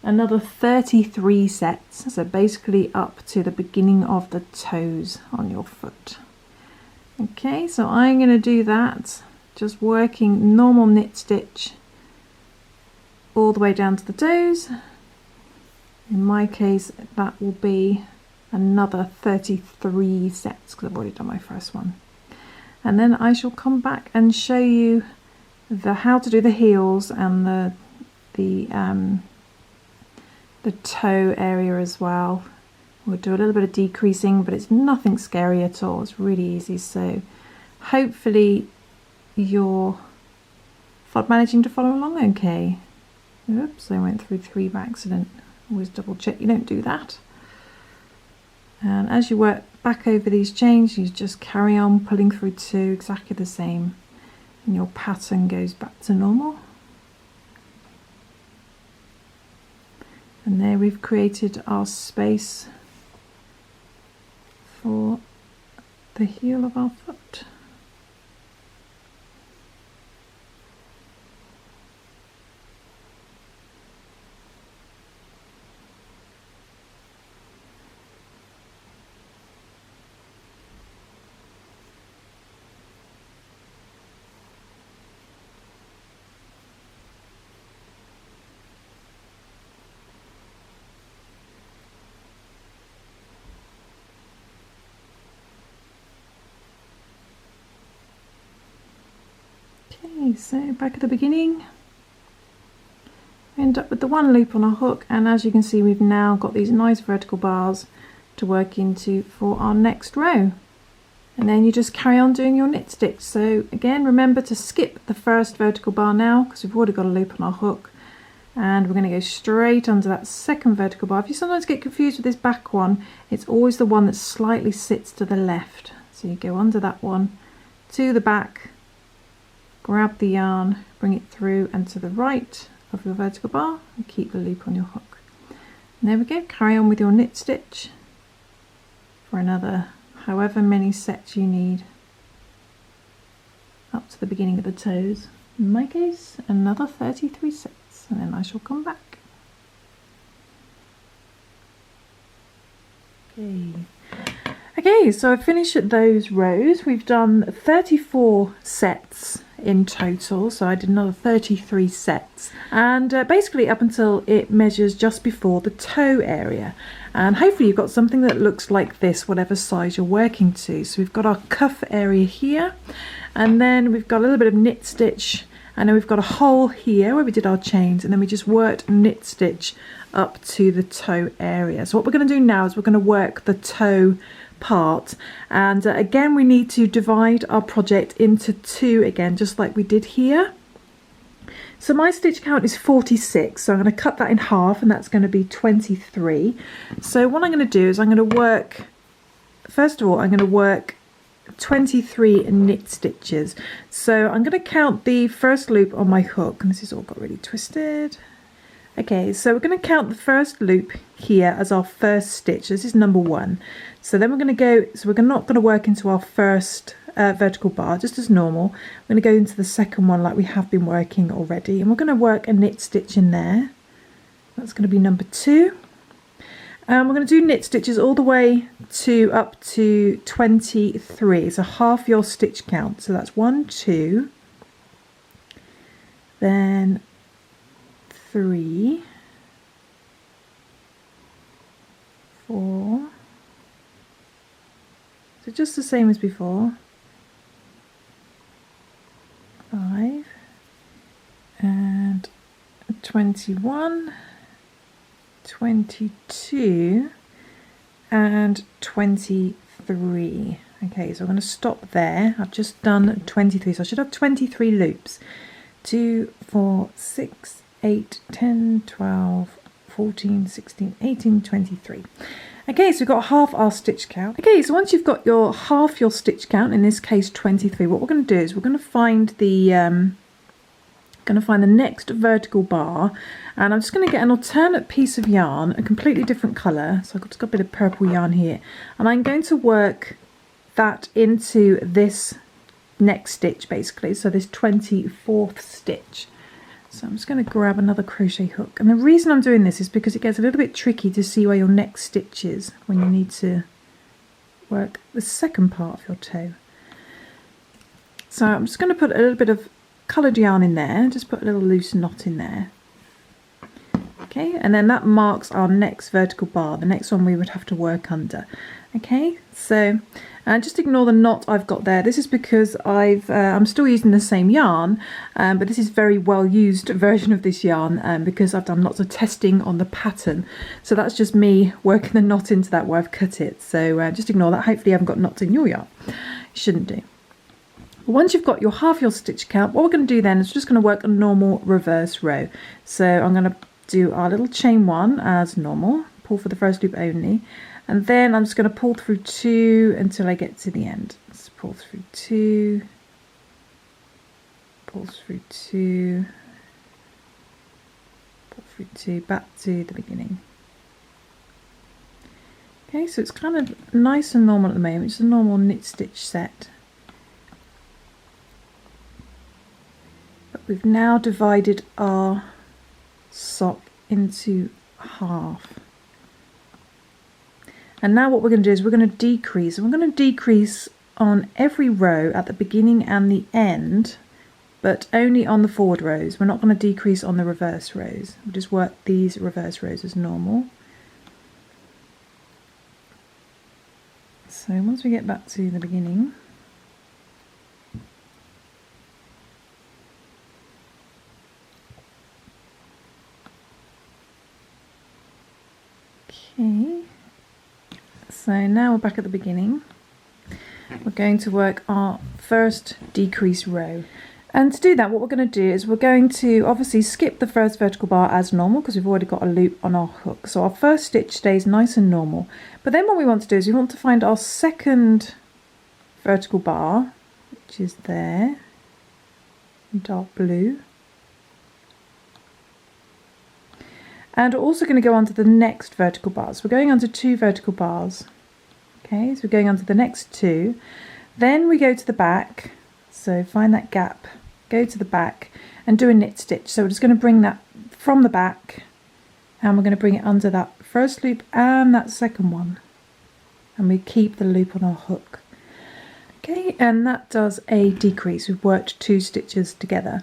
Another 33 sets, so basically up to the beginning of the toes on your foot. Okay, so I'm going to do that just working normal knit stitch all the way down to the toes. In my case that will be another 33 sets because I've already done my first one, and then I shall come back and show you how to do the heels and the toe area as well. We'll do a little bit of decreasing, but it's nothing scary at all. It's really easy, so hopefully you're managing to follow along okay. Oops, I went through 3 by accident. Always double check you don't do that. And as you work back over these chains, you just carry on pulling through 2 exactly the same, and your pattern goes back to normal. And there we've created our space for the heel of our foot. Okay, so back at the beginning, we end up with the 1 loop on our hook, and as you can see we've now got these nice vertical bars to work into for our next row, and then you just carry on doing your knit stitch. So again, remember to skip the first vertical bar now because we've already got a loop on our hook, and we're going to go straight under that second vertical bar. If you sometimes get confused with this back one, it's always the one that slightly sits to the left, so you go under that one to the back, grab the yarn, bring it through and to the right of your vertical bar, and keep the loop on your hook. And there we go, carry on with your knit stitch for another however many sets you need up to the beginning of the toes. In my case, another 33 sets, and then I shall come back. Okay, so I've finished those rows. We've done 34 sets in total, so I did another 33 sets, and basically up until it measures just before the toe area, and hopefully you've got something that looks like this whatever size you're working to. So we've got our cuff area here, and then we've got a little bit of knit stitch, and then we've got a hole here where we did our chains, and then we just worked knit stitch up to the toe area. So what we're going to do now is we're going to work the toe part, and again we need to divide our project into 2 again, just like we did here. So my stitch count is 46, so I'm going to cut that in half, and that's going to be 23. So what I'm going to do is I'm going to work, first of all I'm going to work 23 knit stitches. So I'm going to count the first loop on my hook, and this has all got really twisted. Okay, so we're going to count the first loop here as our first stitch. This is number 1. So then we're going to go, so we're not going to work into our first vertical bar just as normal. We're going to go into the second one like we have been working already, and we're going to work a knit stitch in there. That's going to be number 2. We're going to do knit stitches all the way to up to 23, so half your stitch count. So that's 1, 2, then 3, 4, so just the same as before, 5, and 21, 22 and 23. Okay, so I'm going to stop there. I've just done 23, so I should have 23 loops. 2, 4, 6, 8, 10, 12, 14, 16, 18, 23. Okay, so we've got half our stitch count. Okay, so once you've got your half your stitch count, in this case 23, what we're going to do is we're going to find the next vertical bar, and I'm just going to get an alternate piece of yarn, a completely different colour. So I've just got a bit of purple yarn here, and I'm going to work that into this next stitch basically, so this 24th stitch. So I'm just going to grab another crochet hook, and the reason I'm doing this is because it gets a little bit tricky to see where your next stitch is when you need to work the second part of your toe. So I'm just going to put a little bit of coloured yarn in there, just put a little loose knot in there. Okay, and then that marks our next vertical bar, the next one we would have to work under. Okay, so just ignore the knot I've got there. This is because I'm still using the same yarn, but this is very well used version of this yarn because I've done lots of testing on the pattern. So that's just me working the knot into that where I've cut it. So just ignore that. Hopefully you haven't got knots in your yarn. You shouldn't do. Once you've got your half your stitch count, what we're going to do then is we're just going to work a normal reverse row. So I'm going to do our little chain 1 as normal, pull for the first loop only, and then I'm just going to pull through 2 until I get to the end. Let's pull through 2, pull through 2, pull through 2, back to the beginning. Okay, so it's kind of nice and normal at the moment, just a normal knit stitch set. We've now divided our sock into half. And now what we're going to do is we're going to decrease. And we're going to decrease on every row at the beginning and the end, but only on the forward rows. We're not going to decrease on the reverse rows. We'll just work these reverse rows as normal. So once we get back to the beginning, okay, so now we're back at the beginning. We're going to work our first decrease row. And to do that, what we're going to do is we're going to obviously skip the first vertical bar as normal because we've already got a loop on our hook. So our first stitch stays nice and normal. But then what we want to do is we want to find our second vertical bar, which is there, in dark blue. And we're also going to go on to the next vertical bar. So we're going on to 2 vertical bars. Okay, so we're going on to the next 2. Then we go to the back. So find that gap, go to the back and do a knit stitch. So we're just going to bring that from the back and we're going to bring it under that first loop and that second one. And we keep the loop on our hook. Okay, and that does a decrease. We've worked 2 stitches together.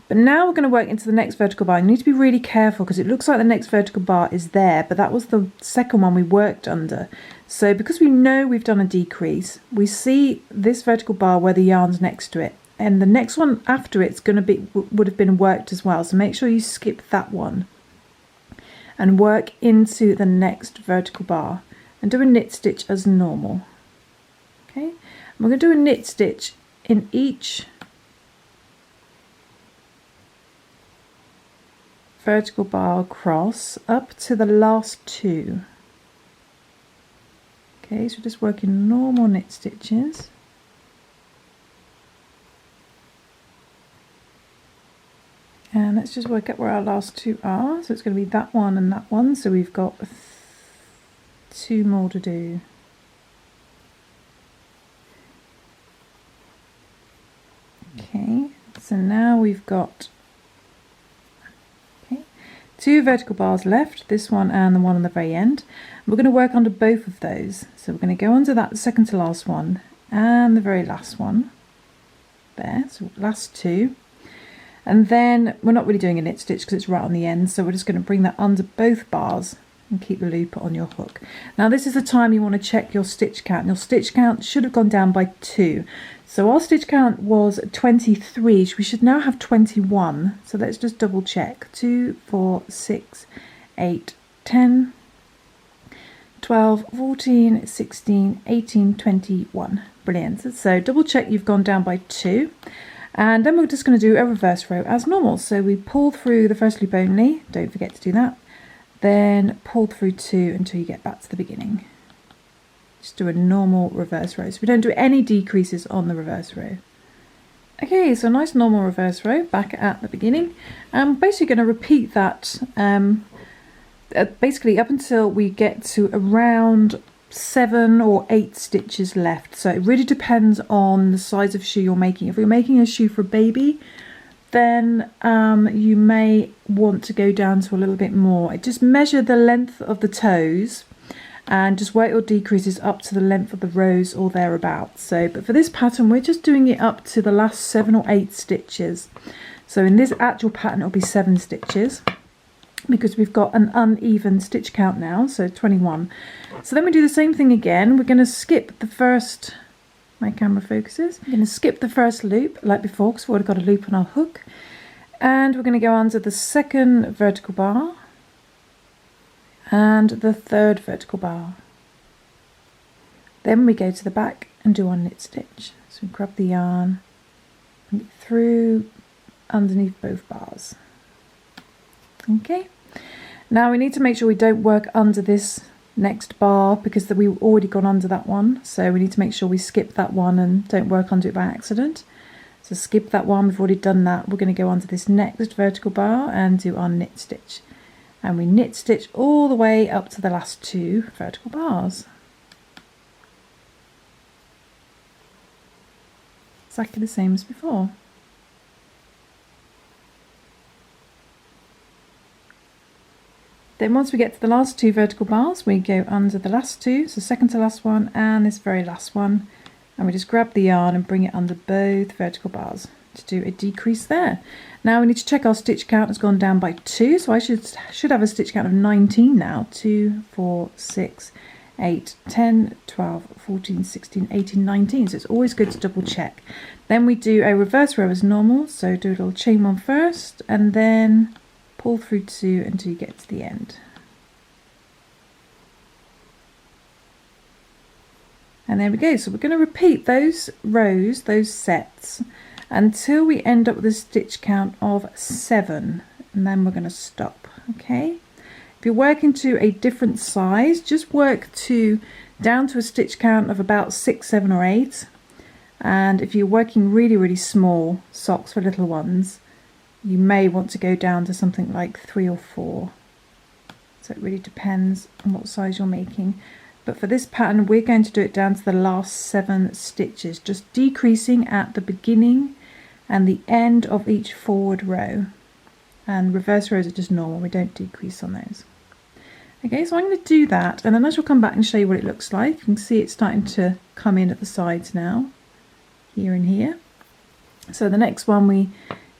But now we're going to work into the next vertical bar. You need to be really careful because it looks like the next vertical bar is there, but that was the second one we worked under. So because we know we've done a decrease, we see this vertical bar where the yarn's next to it, and the next one after it's going to be would have been worked as well. So make sure you skip that one and work into the next vertical bar and do a knit stitch as normal. Okay, and we're going to do a knit stitch in each vertical bar across up to the last 2. Okay, so just working normal knit stitches. And let's just work out where our last two are. So it's going to be that one and that one. So we've got 2 more to do. Okay, so now we've got 2 vertical bars left, this one and the one on the very end. We're going to work under both of those. So we're going to go under that second to last one and the very last one. There, so last 2. And then we're not really doing a knit stitch because it's right on the end, so we're just going to bring that under both bars and keep the loop on your hook. Now this is the time you want to check your stitch count. Your stitch count should have gone down by 2. So our stitch count was 23, we should now have 21. So let's just double check. 2, 4, 6, 8, 10, 12, 14, 16, 18, 21. Brilliant. So double check you've gone down by 2. And then we're just going to do a reverse row as normal. So we pull through the first loop only, don't forget to do that. Then pull through 2 until you get back to the beginning. Just do a normal reverse row. So we don't do any decreases on the reverse row. Okay, so nice normal reverse row back at the beginning. I'm basically going to repeat that basically up until we get to around 7 or 8 stitches left. So it really depends on the size of shoe you're making. If you're making a shoe for a baby, then you may want to go down to a little bit more. Just measure the length of the toes and just work your decreases up to the length of the rows or thereabouts. So, but for this pattern, we're just doing it up to the last 7 or 8 stitches. So in this actual pattern, it'll be 7 stitches because we've got an uneven stitch count now, so 21. So then we do the same thing again. We're going to skip the first, my camera focuses, we're going to skip the first loop like before because we've already got a loop on our hook. And we're going to go under the second vertical bar and the third vertical bar. Then we go to the back and do our knit stitch. So we grab the yarn, bring it through underneath both bars. Okay, now we need to make sure we don't work under this next bar because we've already gone under that one. So we need to make sure we skip that one and don't work under it by accident. So skip that one, we've already done that. We're going to go onto this next vertical bar and do our knit stitch. And we knit stitch all the way up to the last 2 vertical bars. Exactly the same as before. Then once we get to the last 2 vertical bars, we go under the last 2, so second to last one and this very last one. And we just grab the yarn and bring it under both vertical bars to do a decrease there. Now we need to check our stitch count has gone down by 2, so I should have a stitch count of 19 now. 2, 4, 6, 8, 10, 12, 14, 16, 18, 19. So it's always good to double check. Then we do a reverse row as normal, so do a little chain 1 first and then pull through 2 until you get to the end. And there we go. So we're going to repeat those rows, those sets, until we end up with a stitch count of 7, and then we're going to stop. Okay, if you're working to a different size, just work down to a stitch count of about 6, 7 or 8. And if you're working really small socks for little ones, you may want to go down to something like 3 or 4. So it really depends on what size you're making. But for this pattern, we're going to do it down to the last 7 stitches, just decreasing at the beginning and the end of each forward row. And reverse rows are just normal, we don't decrease on those. Okay, so I'm going to do that, and then I shall come back and show you what it looks like. You can see it's starting to come in at the sides now, here and here. So the next one, we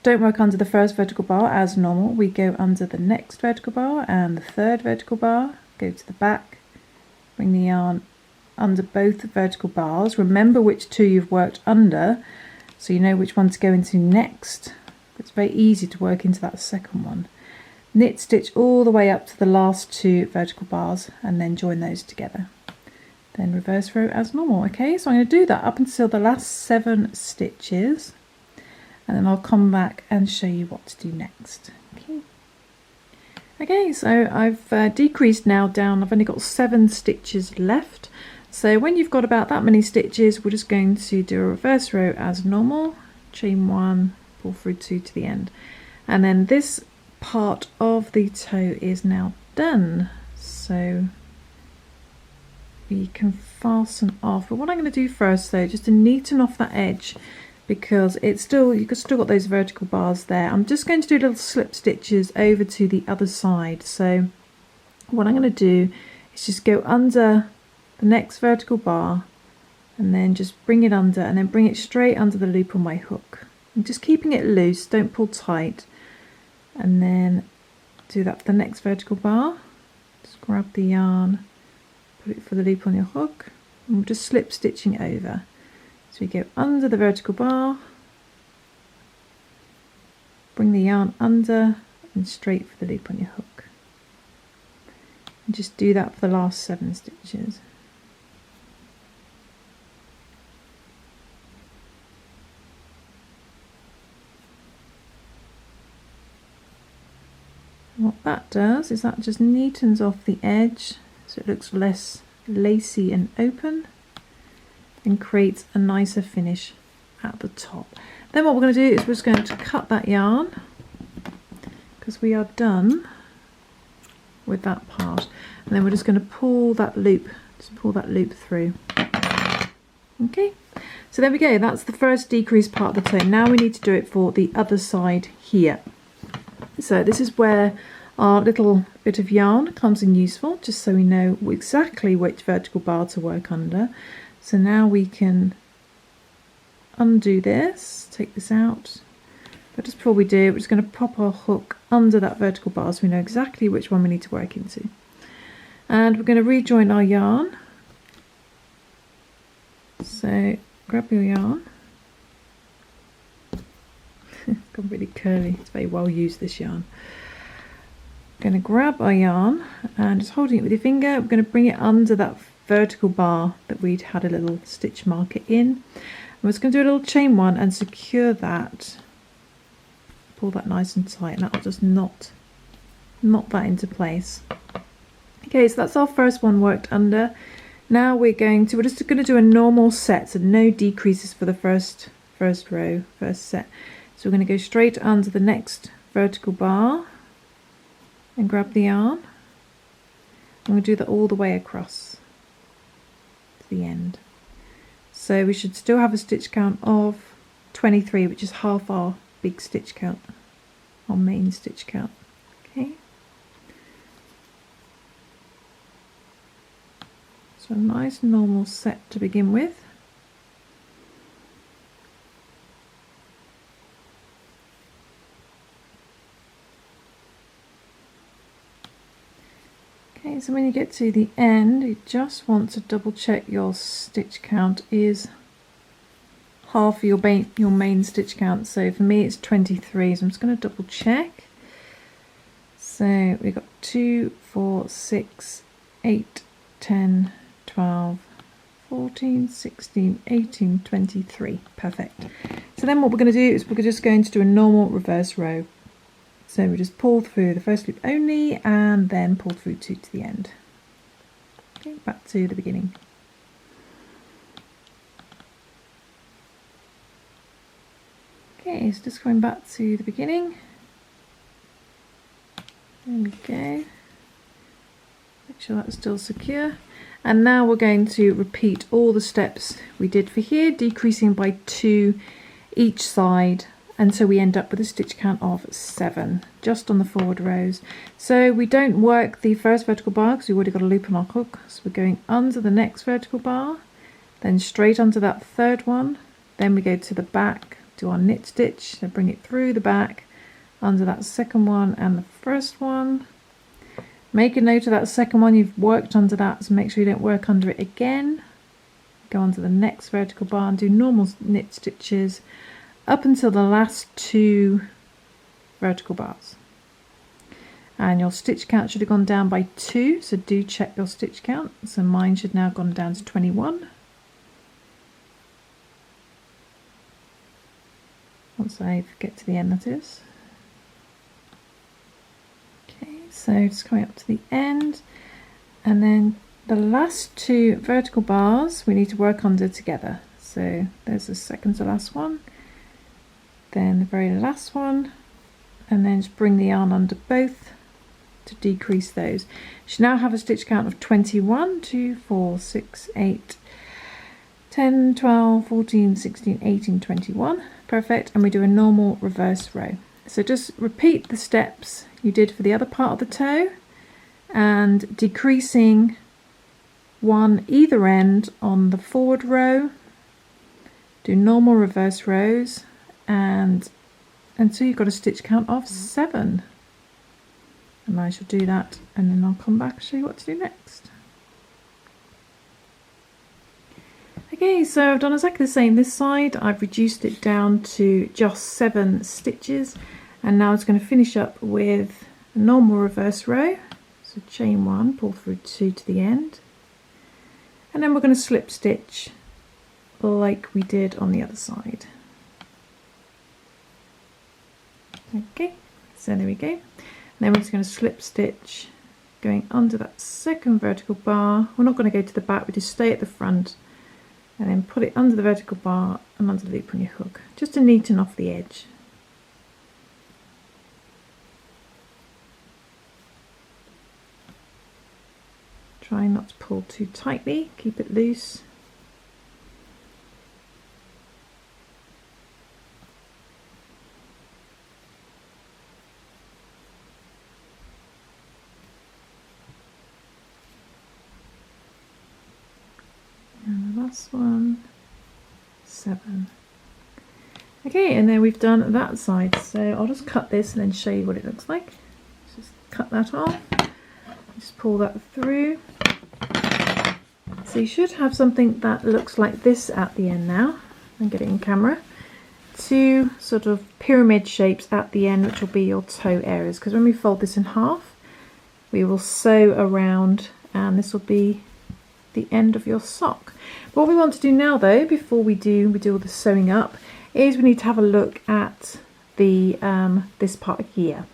don't work under the first vertical bar as normal. We go under the next vertical bar and the third vertical bar, go to the back, bring the yarn under both the vertical bars. Remember which 2 you've worked under, so you know which one to go into next. It's very easy to work into that second one. Knit stitch all the way up to the last 2 vertical bars and then join those together. Then reverse row as normal. Okay, so I'm going to do that up until the last 7 stitches, and then I'll come back and show you what to do next. Okay, so I've decreased now down. I've only got 7 stitches left. So when you've got about that many stitches, we're just going to do a reverse row as normal, chain 1, pull through 2 to the end. And then this part of the toe is now done, so we can fasten off. But what I'm going to do first though, just to neaten off that edge, because it's still, you've still got those vertical bars there, I'm just going to do little slip stitches over to the other side. So what I'm going to do is just go under the next vertical bar and then just bring it under, and then bring it straight under the loop on my hook. I'm just keeping it loose, don't pull tight, and then do that for the next vertical bar. Just grab the yarn, put it for the loop on your hook, and we're just slip stitching over. So we go under the vertical bar, bring the yarn under and straight for the loop on your hook. And just do that for the last 7 stitches. What that does is that just neatens off the edge so it looks less lacy and open, and creates a nicer finish at the top. Then what we're going to do is we're just going to cut that yarn, because we are done with that part, and then we're just going to pull that loop, through. Okay, so there we go, that's the first decrease part of the toe. Now we need to do it for the other side here. So this is where our little bit of yarn comes in useful, just so we know exactly which vertical bar to work under. So now we can undo this, take this out, but just before we do, we're just going to pop our hook under that vertical bar so we know exactly which one we need to work into. And we're going to rejoin our yarn. So grab your yarn. Gone really curly, it's very well used, this yarn. Going to grab our yarn and just holding it with your finger, we're going to bring it under that vertical bar that we'd had a little stitch marker in. And we're just going to do a little chain one and secure that. Pull that nice and tight, and that'll just knot that into place. Okay, so that's our first one worked under. Now we're just going to do a normal set, so no decreases for the first row, first set. So we're going to go straight under the next vertical bar and grab the yarn. I'm going to do that all the way across to the end. So we should still have a stitch count of 23, which is half our big stitch count, our main stitch count. Okay. So a nice normal set to begin with. Okay, so when you get to the end, you just want to double check your stitch count is half of your main stitch count. So for me it's 23, so I'm just going to double check. So we've got 2, 4, 6, 8, 10, 12, 14, 16, 18, 23. Perfect. So then what we're going to do is we're just going to do a normal reverse row. So we just pull through the first loop only and then pull through 2 to the end. Okay, back to the beginning. Okay, so just going back to the beginning. There we go. Make sure that's still secure. And now we're going to repeat all the steps we did for here, decreasing by 2 each side, until we end up with a stitch count of 7 just on the forward rows. So we don't work the first vertical bar because we've already got a loop on our hook, so we're going under the next vertical bar, then straight onto that third one, then we go to the back, do our knit stitch, so bring it through the back under that second one and the first one. Make a note of that second one, you've worked under that, so make sure you don't work under it again. Go onto the next vertical bar and do normal knit stitches up until the last 2 vertical bars. And your stitch count should have gone down by 2, so do check your stitch count. So mine should now have gone down to 21. Once I get to the end, that is. Okay, so just coming up to the end, and then the last 2 vertical bars we need to work under together. So there's the second to last one, then the very last one, and then just bring the yarn under both to decrease those. You should now have a stitch count of 21, 2, 4, 6, 8, 10, 12, 14, 16, 18, 21. Perfect. And we do a normal reverse row. So just repeat the steps you did for the other part of the toe, and decreasing one either end on the forward row. Do normal reverse rows and until you've got a stitch count of 7. And I shall do that, and then I'll come back and show you what to do next. Okay, so I've done exactly the same this side. I've reduced it down to just 7 stitches, and now it's going to finish up with a normal reverse row. So chain 1, pull through 2 to the end, and then we're going to slip stitch like we did on the other side. Okay, so there we go. And then we're just going to slip stitch going under that second vertical bar. We're not going to go to the back, we just stay at the front, and then put it under the vertical bar and under the loop on your hook, just to neaten off the edge. Try not to pull too tightly, keep it loose. And the last one, 7. Okay, and then we've done that side, so I'll just cut this and then show you what it looks like. Just cut that off, just pull that through. So you should have something that looks like this at the end now. And get it in camera. 2 sort of pyramid shapes at the end, which will be your toe areas, because when we fold this in half, we will sew around, and this will be the end of your sock. But what we want to do now, though, before we do all the sewing up, is we need to have a look at the this part here.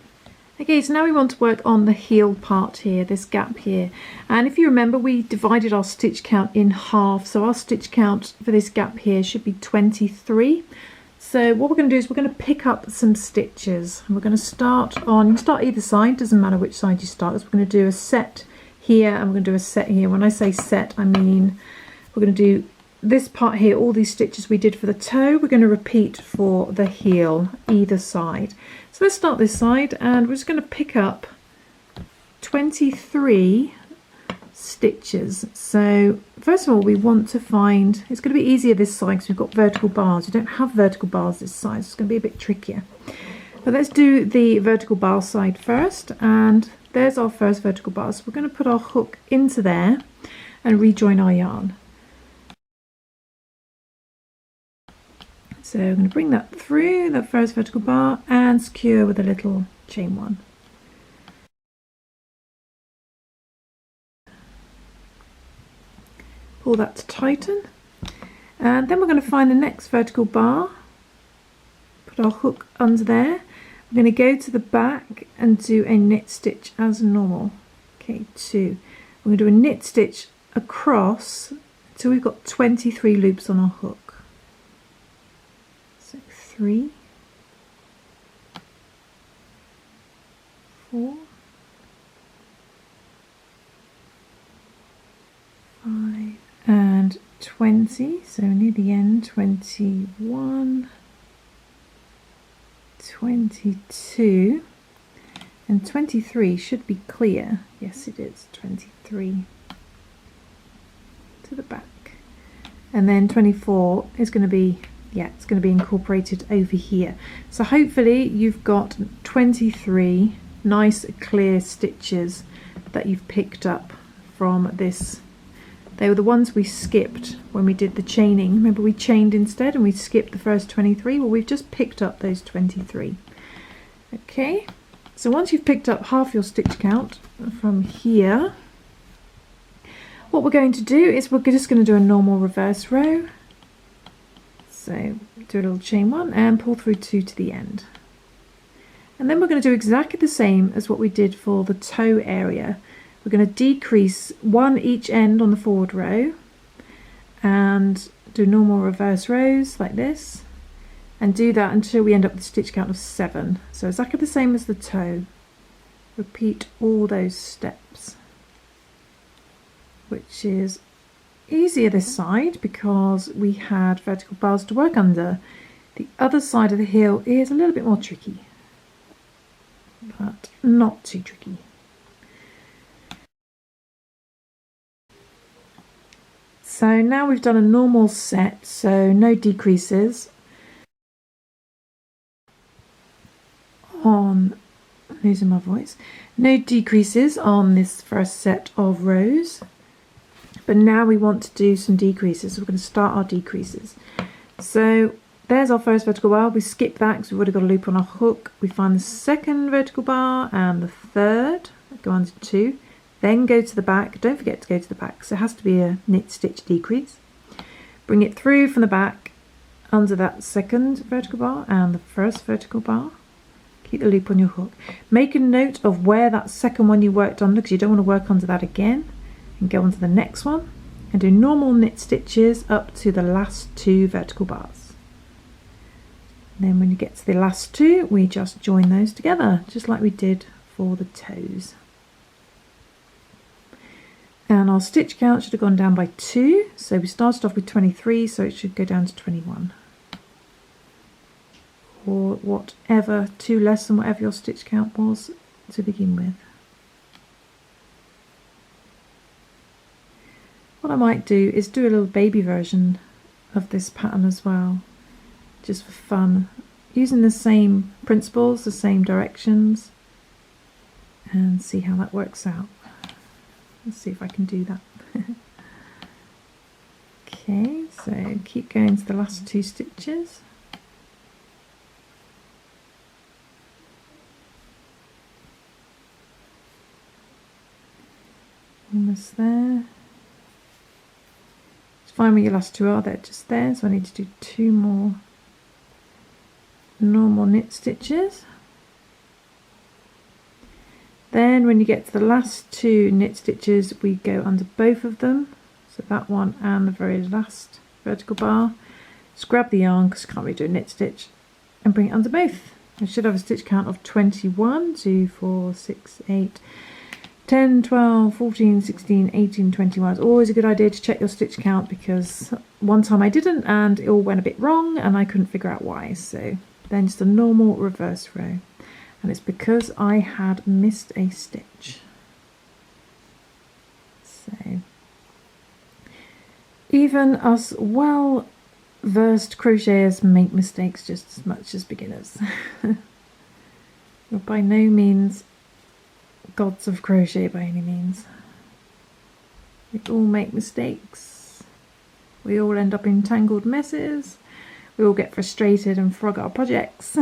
Okay, so now we want to work on the heel part here, this gap here. And if you remember, we divided our stitch count in half. So our stitch count for this gap here should be 23. So what we're going to do is we're going to pick up some stitches. And we're going to start either side, doesn't matter which side you start. So we're going to do a set here and we're going to do a set here. When I say set, I mean we're going to do this part here, all these stitches we did for the toe, we're going to repeat for the heel, either side. So let's start this side, and we're just going to pick up 23 stitches. So first of all, we want to find, it's going to be easier this side because we've got vertical bars. We don't have vertical bars this side, so it's going to be a bit trickier. But let's do the vertical bar side first, and there's our first vertical bar. So we're going to put our hook into there and rejoin our yarn. So I'm going to bring that through that first vertical bar and secure with a little chain 1. Pull that to tighten, and then we're going to find the next vertical bar, put our hook under there. We're going to go to the back and do a knit stitch as normal. Okay, 2. We're going to do a knit stitch across until we've got 23 loops on our hook. 3, 4, 5, and 20. So near the end, 21, 22, and 23 should be clear. Yes, it is 23 to the back, and then 24 is going to be, yeah, it's going to be incorporated over here. So hopefully you've got 23 nice clear stitches that you've picked up from this. They were the ones we skipped when we did the chaining. Remember, we chained instead and we skipped the first 23. Well, we've just picked up those 23. Okay, so once you've picked up half your stitch count from here, what we're going to do is we're just going to do a normal reverse row. So do a little chain 1 and pull through 2 to the end. And then we're going to do exactly the same as what we did for the toe area. We're going to decrease 1 each end on the forward row and do normal reverse rows like this, and do that until we end up with a stitch count of 7. So exactly the same as the toe. Repeat all those steps, which is easier this side because we had vertical bars to work under. The other side of the heel is a little bit more tricky, but not too tricky. So now we've done a normal set, so no decreases on, losing my voice, no decreases on this first set of rows, but now we want to do some decreases. So we're going to start our decreases. So there's our first vertical bar. We skip that because we've already got a loop on our hook. We find the second vertical bar and the third, go under 2, then go to the back. Don't forget to go to the back, so it has to be a knit stitch decrease. Bring it through from the back under that second vertical bar and the first vertical bar. Keep the loop on your hook. Make a note of where that second one you worked under because you don't want to work under that again, and go on to the next one and do normal knit stitches up to the last 2 vertical bars. And then when you get to the last 2, we just join those together just like we did for the toes. And our stitch count should have gone down by 2, so we started off with 23, so it should go down to 21. Or whatever, 2 less than whatever your stitch count was to begin with. What I might do is do a little baby version of this pattern as well, just for fun, using the same principles, the same directions, and see how that works out. Let's see if I can do that. Okay, so keep going to the last 2 stitches. Almost there. Just find where your last 2 are, they're just there, so I need to do 2 more normal knit stitches. Then when you get to the last 2 knit stitches, we go under both of them, so that one and the very last vertical bar. Just grab the yarn because I can't really do a knit stitch and bring it under both. I should have a stitch count of 21, 2, 4, 6, 8, 10, 12, 14, 16, 18, 21. It's always a good idea to check your stitch count because one time I didn't and it all went a bit wrong and I couldn't figure out why. So then just a normal reverse row, and it's because I had missed a stitch. So even us well versed crocheters make mistakes just as much as beginners. We're by no means gods of crochet by any means. We all make mistakes. We all end up in tangled messes. We all get frustrated and frog our projects.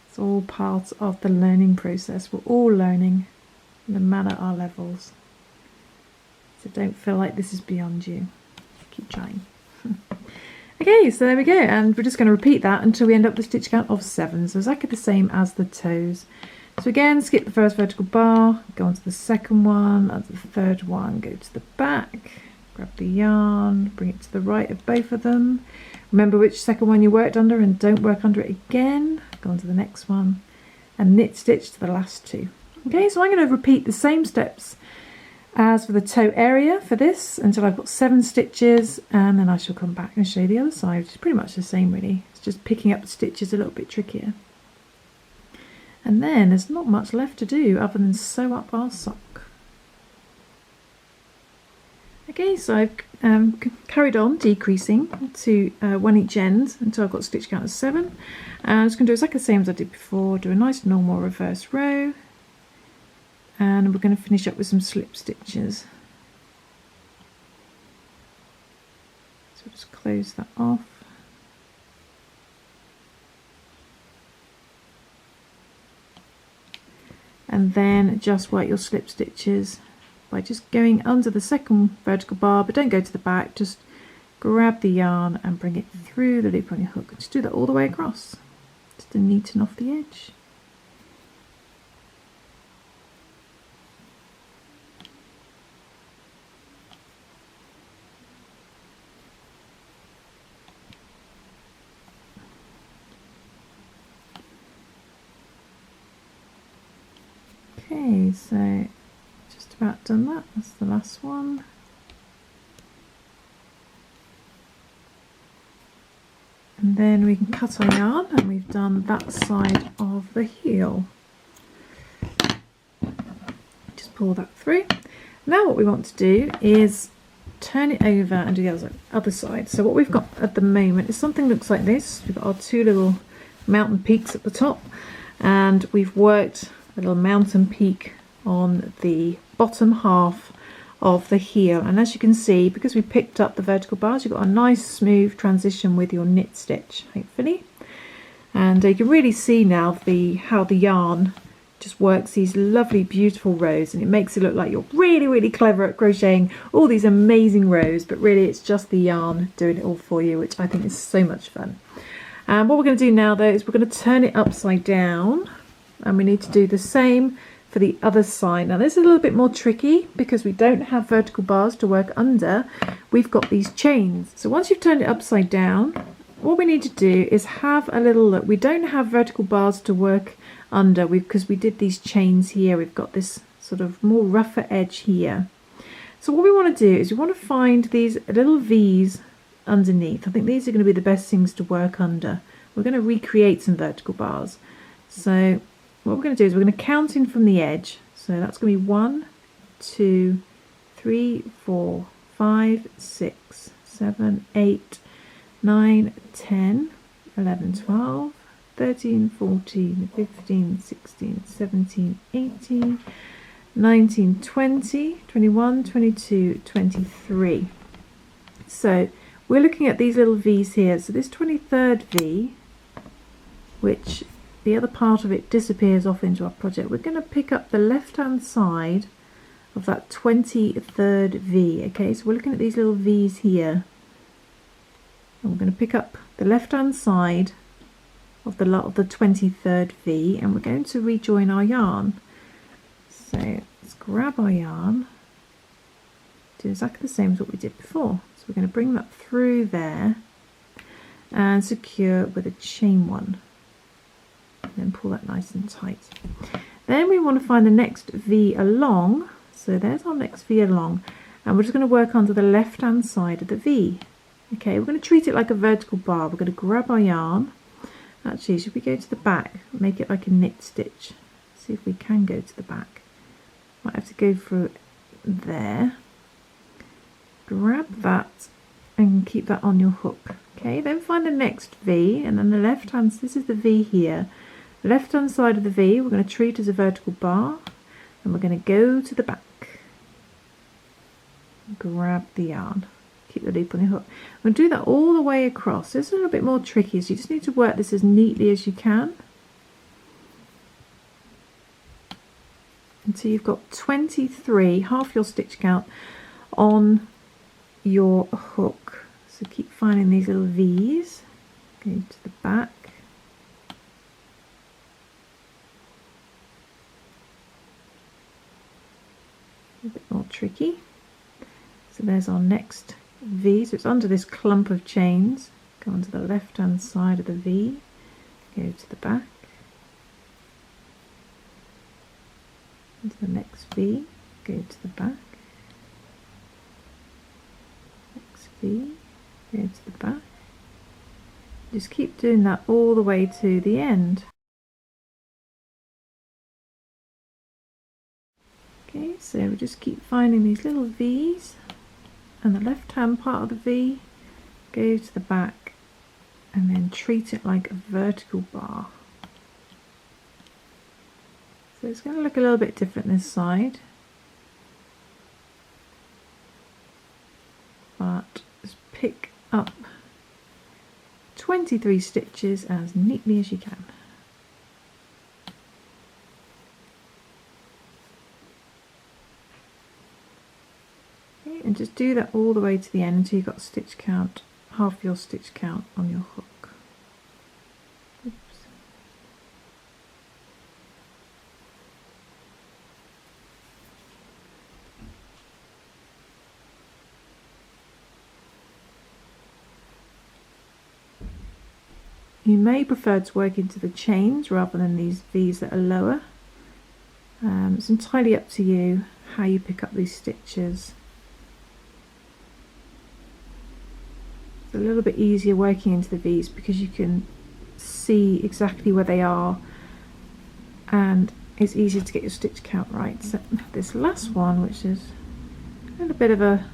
It's all part of the learning process. We're all learning, no matter our levels. So don't feel like this is beyond you. Keep trying. Okay, so there we go, and we're just going to repeat that until we end up with a stitch count of 7, so exactly the same as the toes. So again, skip the first vertical bar, go on to the second one, onto the third one, go to the back, grab the yarn, bring it to the right of both of them. Remember which second one you worked under and don't work under it again. Go on to the next one and knit stitch to the last 2. Okay, so I'm going to repeat the same steps as for the toe area for this until I've got 7 stitches, and then I shall come back and show you the other side. It's pretty much the same really, it's just picking up the stitches a little bit trickier. And then there's not much left to do other than sew up our sock. Okay, so I've carried on decreasing to 1 each end until I've got a stitch count of 7. And I'm just going to do exactly the same as I did before, do a nice normal reverse row. And we're going to finish up with some slip stitches. So just close that off. And then just work your slip stitches by just going under the second vertical bar, but don't go to the back, just grab the yarn and bring it through the loop on your hook. Just do that all the way across, just to neaten off the edge. Okay, so just about done that. That's the last one. And then we can cut our yarn, and we've done that side of the heel. Just pull that through. Now what we want to do is turn it over and do the other side. So what we've got at the moment is something that looks like this. We've got our two little mountain peaks at the top, and we've worked a little mountain peak on the bottom half of the heel, and as you can see, because we picked up the vertical bars, you've got a nice smooth transition with your knit stitch, hopefully. And you can really see now how the yarn just works these lovely beautiful rows, and it makes it look like you're really clever at crocheting all these amazing rows, but really it's just the yarn doing it all for you, which I think is so much fun. And what we're going to do now though is we're going to turn it upside down, and we need to do the same for the other side. Now this is a little bit more tricky because we don't have vertical bars to work under. We've got these chains. So once you've turned it upside down, what we need to do is have a little look. We don't have vertical bars to work under because we did these chains here. We've got this sort of more rougher edge here. So what we want to do is we want to find these little V's underneath. I think these are going to be the best things to work under. We're going to recreate some vertical bars. So what we're going to do is we're going to count in from the edge. So that's going to be 1, 2, 3, 4, 5, 6, 7, 8, 9, 10, 11, 12, 13, 14, 15, 16, 17, 18, 19, 20, 21, 22, 23. So we're looking at these little V's here. So this 23rd V, which the other part of it disappears off into our project, we're going to pick up the left hand side of that 23rd V. Okay, so we're looking at these little V's here, and we're going to pick up the left hand side of the 23rd V, and we're going to rejoin our yarn. So let's grab our yarn, do exactly the same as what we did before. So we're going to bring that through there and secure with a chain one. Then pull that nice and tight. Then we want to find the next V along. So there's our next V along, and we're just going to work onto the left hand side of the V. Okay, we're going to treat it like a vertical bar. We're going to grab our yarn. Actually, should we go to the back? Make it like a knit stitch. See if we can go to the back. Might have to go through there. Grab that and keep that on your hook. Okay, then find the next V, and then the left hand, this is the V here. Left hand side of the V we're going to treat as a vertical bar, and we're going to go to the back. Grab the yarn, keep the loop on your hook. We'll do that all the way across. It's a little bit more tricky, so you just need to work this as neatly as you can until you've got 23, half your stitch count, on your hook. So keep finding these little V's, go to the back. A bit more tricky. So there's our next V. So it's under this clump of chains. Go onto the left hand side of the V, go to the back, into the next V, go to the back, next V, go to the back. Just keep doing that all the way to the end. Okay, so we just keep finding these little V's, and the left hand part of the V, go to the back, and then treat it like a vertical bar. So it's going to look a little bit different this side, but just pick up 23 stitches as neatly as you can. And just do that all the way to the end until you've got stitch count, half your stitch count on your hook. Oops. You may prefer to work into the chains rather than these V's that are lower. It's entirely up to you how you pick up these stitches. It's a little bit easier working into the V's because you can see exactly where they are, and it's easier to get your stitch count right. So this last one, which is a little bit of a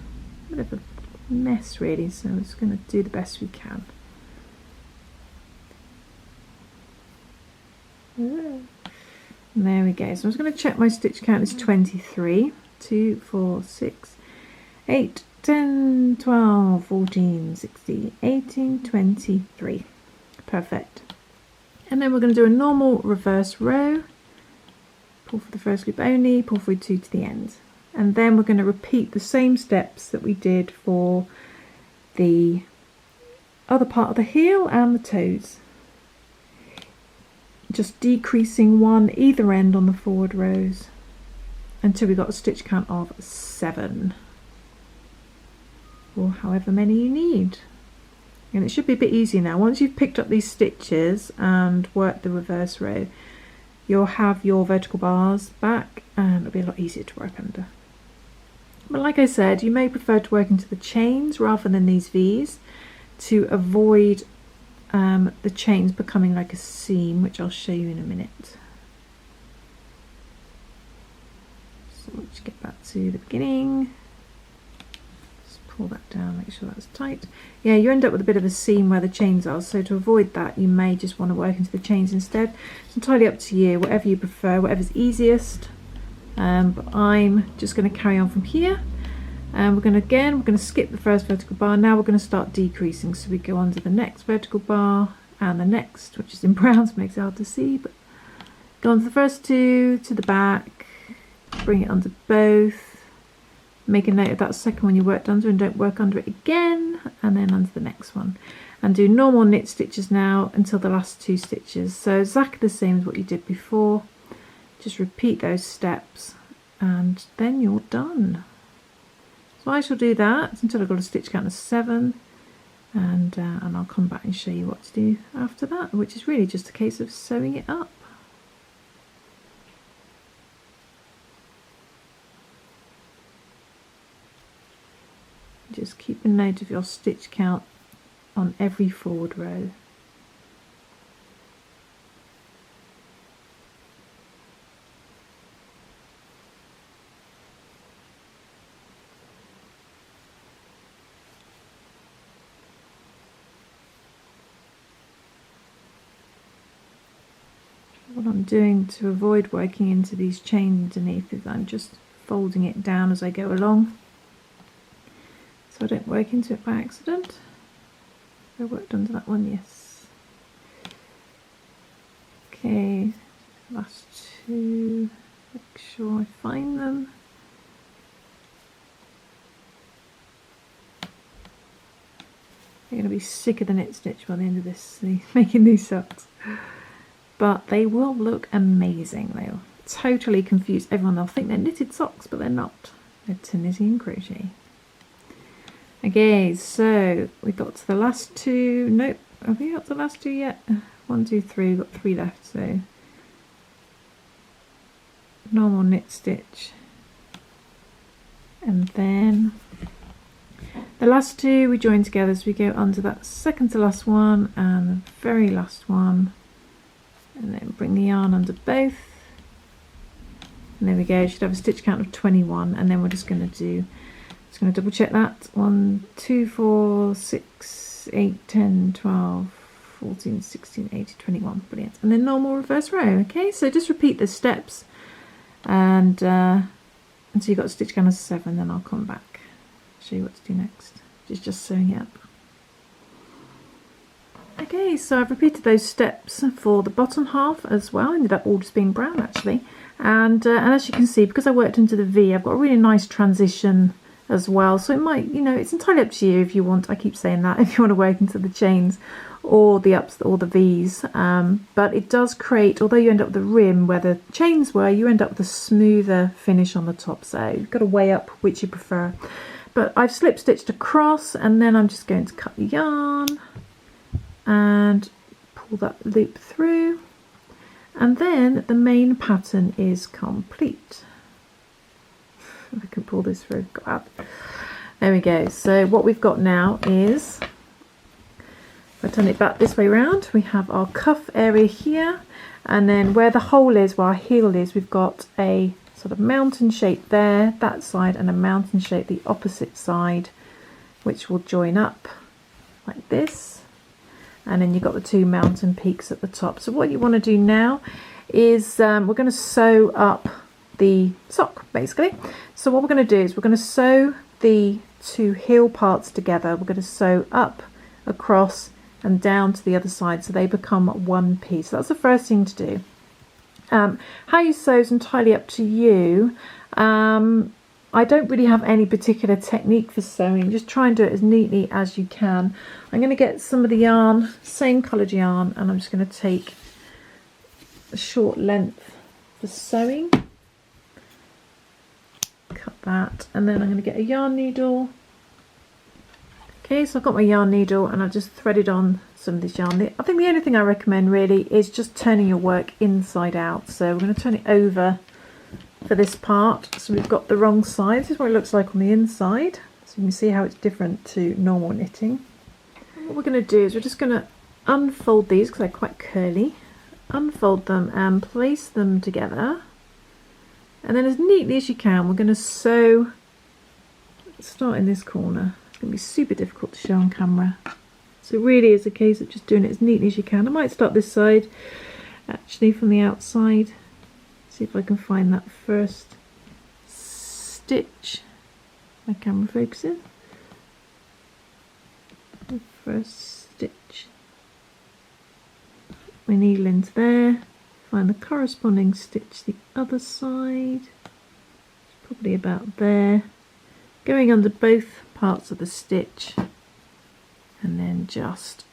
mess really, so we're just going to do the best we can. And there we go. So I'm just going to check my stitch count is 23. 2, 4, 6, 8, 10, 12, 14, 16, 18, 23. Perfect. And then we're going to do a normal reverse row. Pull for the first loop only, pull through 2 to the end. And then we're going to repeat the same steps that we did for the other part of the heel and the toes. Just decreasing one either end on the forward rows until we got a stitch count of 7, or however many you need. And it should be a bit easier now. Once you've picked up these stitches and worked the reverse row, you'll have your vertical bars back and it'll be a lot easier to work under. But like I said, you may prefer to work into the chains rather than these V's to avoid the chains becoming like a seam, which I'll show you in a minute. So let's get back to the beginning. Just pull that down, make sure that's tight. Yeah, you end up with a bit of a seam where the chains are, so to avoid that you may just want to work into the chains instead. It's entirely up to you, whatever you prefer, whatever's easiest. But I'm just going to carry on from here. And we're going to skip the first vertical bar. Now we're going to start decreasing, so we go under the next vertical bar and the next, which is in brown, so it makes it hard to see, but go on to the first 2 to the back, bring it under both, make a note of that second one you worked under and don't work under it again, and then under the next one, and do normal knit stitches now until the last 2 stitches. So exactly the same as what you did before, just repeat those steps and then you're done. So I shall do that until I've got a stitch count of 7, and I'll come back and show you what to do after that, which is really just a case of sewing it up. Just keep a note of your stitch count on every forward row. What I'm doing to avoid working into these chains underneath is I'm just folding it down as I go along, so I don't work into it by accident. I worked under that one, yes. Okay, last 2, make sure I find them. They're going to be sick of the knit stitch by the end of this, making these socks. But they will look amazing. They'll totally confuse everyone. They'll think they're knitted socks, but they're not. They're Tunisian crochet. Okay, so we got to the last 2. Nope, have we got to the last 2 yet? 1, 2, 3. We've got 3 left. So normal knit stitch, and then the last 2 we join together. So we go under that second to last one and the very last one. And then bring the yarn under both, and there we go. You should have a stitch count of 21, and then we're just going to double check that. 1, 2, 4, 6, 8, 10, 12, 14, 16, 18, 21. Brilliant. And then normal reverse row. Okay, so just repeat the steps and until you've got a stitch count of 7, then I'll come back, show you what to do next. Just sewing it up. Okay, so I've repeated those steps for the bottom half as well. Ended up all just being brown actually, and as you can see, because I worked into the V, I've got a really nice transition as well. So it might, you know, it's entirely up to you if you want. I keep saying that, if you want to work into the chains or the ups or the V's, but it does create, although you end up with the rim where the chains were, you end up with a smoother finish on the top. So you've got to weigh up which you prefer. But I've slip stitched across, and then I'm just going to cut the yarn and pull that loop through, And then the main pattern is complete. If I can pull this through, grab. There we go. So what we've got now is, if I turn it back this way around, we have our cuff area here, and then where the hole is, where our heel is, we've got a sort of mountain shape there, that side, and a mountain shape the opposite side, which will join up like this. And then you've got the two mountain peaks at the top. So what you want to do now is we're going to sew up the sock, basically. So what we're going to do is we're going to sew the two heel parts together. We're going to sew up, across, and down to the other side, so they become one piece. So that's the first thing to do. How you sew is entirely up to you. I don't really have any particular technique for sewing. Just try and do it as neatly as you can. I'm going to get some of the yarn, same coloured yarn, and I'm just going to take a short length for sewing. Cut that, and then I'm going to get a yarn needle. Okay, so I've got my yarn needle and I've just threaded on some of this yarn. I think the only thing I recommend really is just turning your work inside out. So we're going to turn it over for this part. So we've got the wrong side. This is what it looks like on the inside. So you can see how it's different to normal knitting. And what we're going to do is we're just going to unfold these because they're quite curly. Unfold them and place them together. And then as neatly as you can, we're going to sew, start in this corner. It's going to be super difficult to show on camera. So it really is a case of just doing it as neatly as you can. I might start this side, actually, from the outside. See if I can find that first stitch. My camera focuses. The first stitch. My needle into there. Find the corresponding stitch the other side. It's probably about there. Going under both parts of the stitch, and then just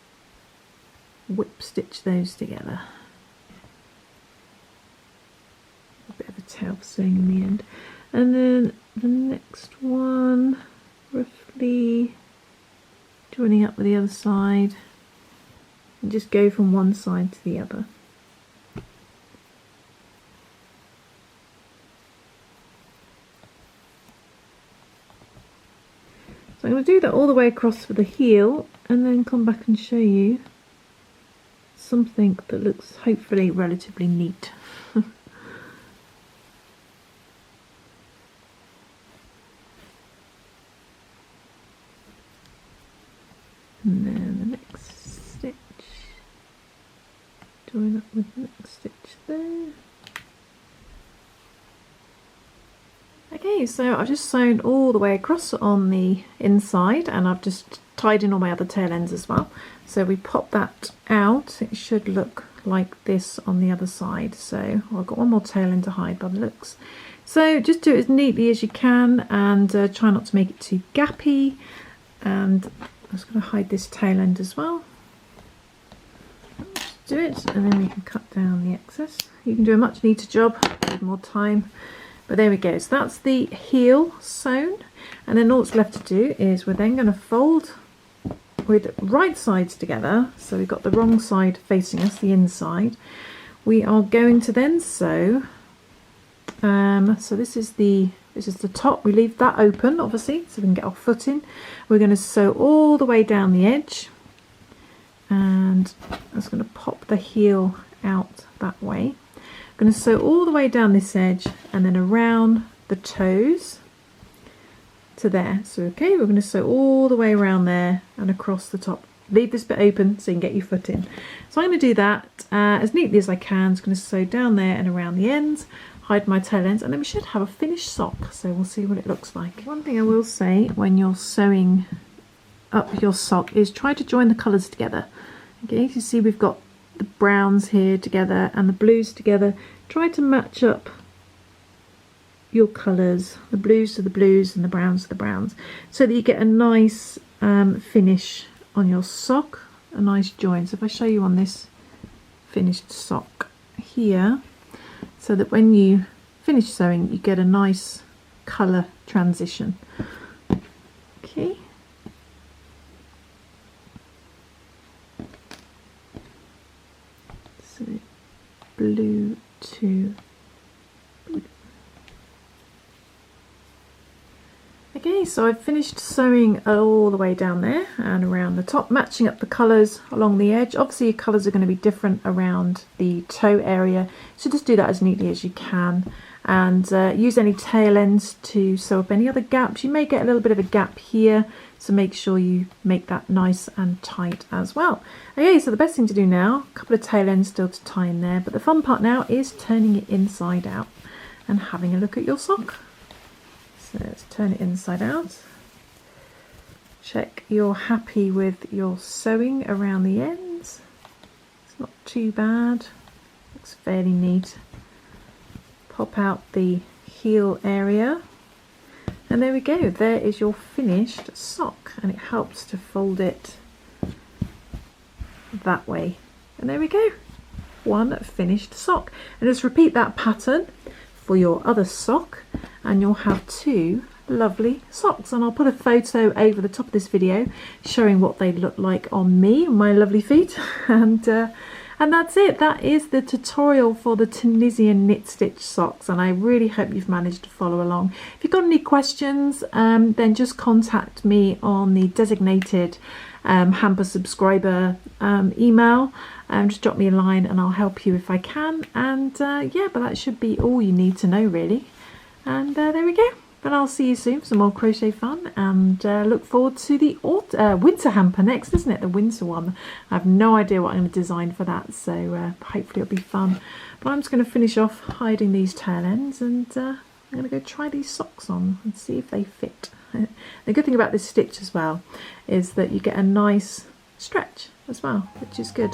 whip stitch those together. A bit of a tail for sewing in the end. And then the next one, roughly joining up with the other side, and just go from one side to the other. So I'm going to do that all the way across for the heel, and then come back and show you something that looks hopefully relatively neat. And then the next stitch, join up with the next stitch there. Okay, so I've just sewn all the way across on the inside, and I've just tied in all my other tail ends as well. So we pop that out. It should look like this on the other side. So I've got one more tail end to hide by the looks. So just do it as neatly as you can, and try not to make it too gappy. And I'm just going to hide this tail end as well. Just do it, and then we can cut down the excess. You can do a much neater job with more time. But there we go, so that's the heel sewn, and then all that's left to do is we're then going to fold with right sides together. So we've got the wrong side facing us, the inside. We are going to then sew, so this is the top. We leave that open, obviously, so we can get our foot in. We're going to sew all the way down the edge, and I'm just going to pop the heel out that way. I'm going to sew all the way down this edge and then around the toes to there. So okay, we're going to sew all the way around there and across the top. Leave this bit open so you can get your foot in. So I'm going to do that as neatly as I can. Just going to sew down there and around the ends, hide my tail ends, and then we should have a finished sock. So we'll see what it looks like. One thing I will say when you're sewing up your sock is try to join the colours together. Okay, you see we've got the browns here together and the blues together. Try to match up your colours, the blues to the blues and the browns to the browns, so that you get a nice finish on your sock, a nice join. So if I show you on this finished sock here, so that when you finish sewing you get a nice colour transition. Okay. So blue Okay, so I've finished sewing all the way down there and around the top, matching up the colours along the edge. Obviously your colours are going to be different around the toe area, so just do that as neatly as you can, and use any tail ends to sew up any other gaps. You may get a little bit of a gap here, so make sure you make that nice and tight as well. Okay, so the best thing to do now, a couple of tail ends still to tie in there, but the fun part now is turning it inside out and having a look at your sock. So let's turn it inside out. Check you're happy with your sewing around the ends. It's not too bad. Looks fairly neat. Pop out the heel area. And there we go. There is your finished sock. And it helps to fold it that way. And there we go. One finished sock. And just repeat that pattern for your other sock, and you'll have two lovely socks. And I'll put a photo over the top of this video showing what they look like on me and my lovely feet. And that's it. That is the tutorial for the Tunisian knit stitch socks, and I really hope you've managed to follow along. If you've got any questions, then just contact me on the designated hamper subscriber email. Just drop me a line and I'll help you if I can. And yeah, but that should be all you need to know really. And there we go. But I'll see you soon for some more crochet fun, and look forward to the winter hamper next, isn't it? The winter one. I have no idea what I'm going to design for that, so hopefully it'll be fun. But I'm just going to finish off hiding these tail ends, and I'm going to go try these socks on and see if they fit. The good thing about this stitch as well is that you get a nice stretch as well, which is good.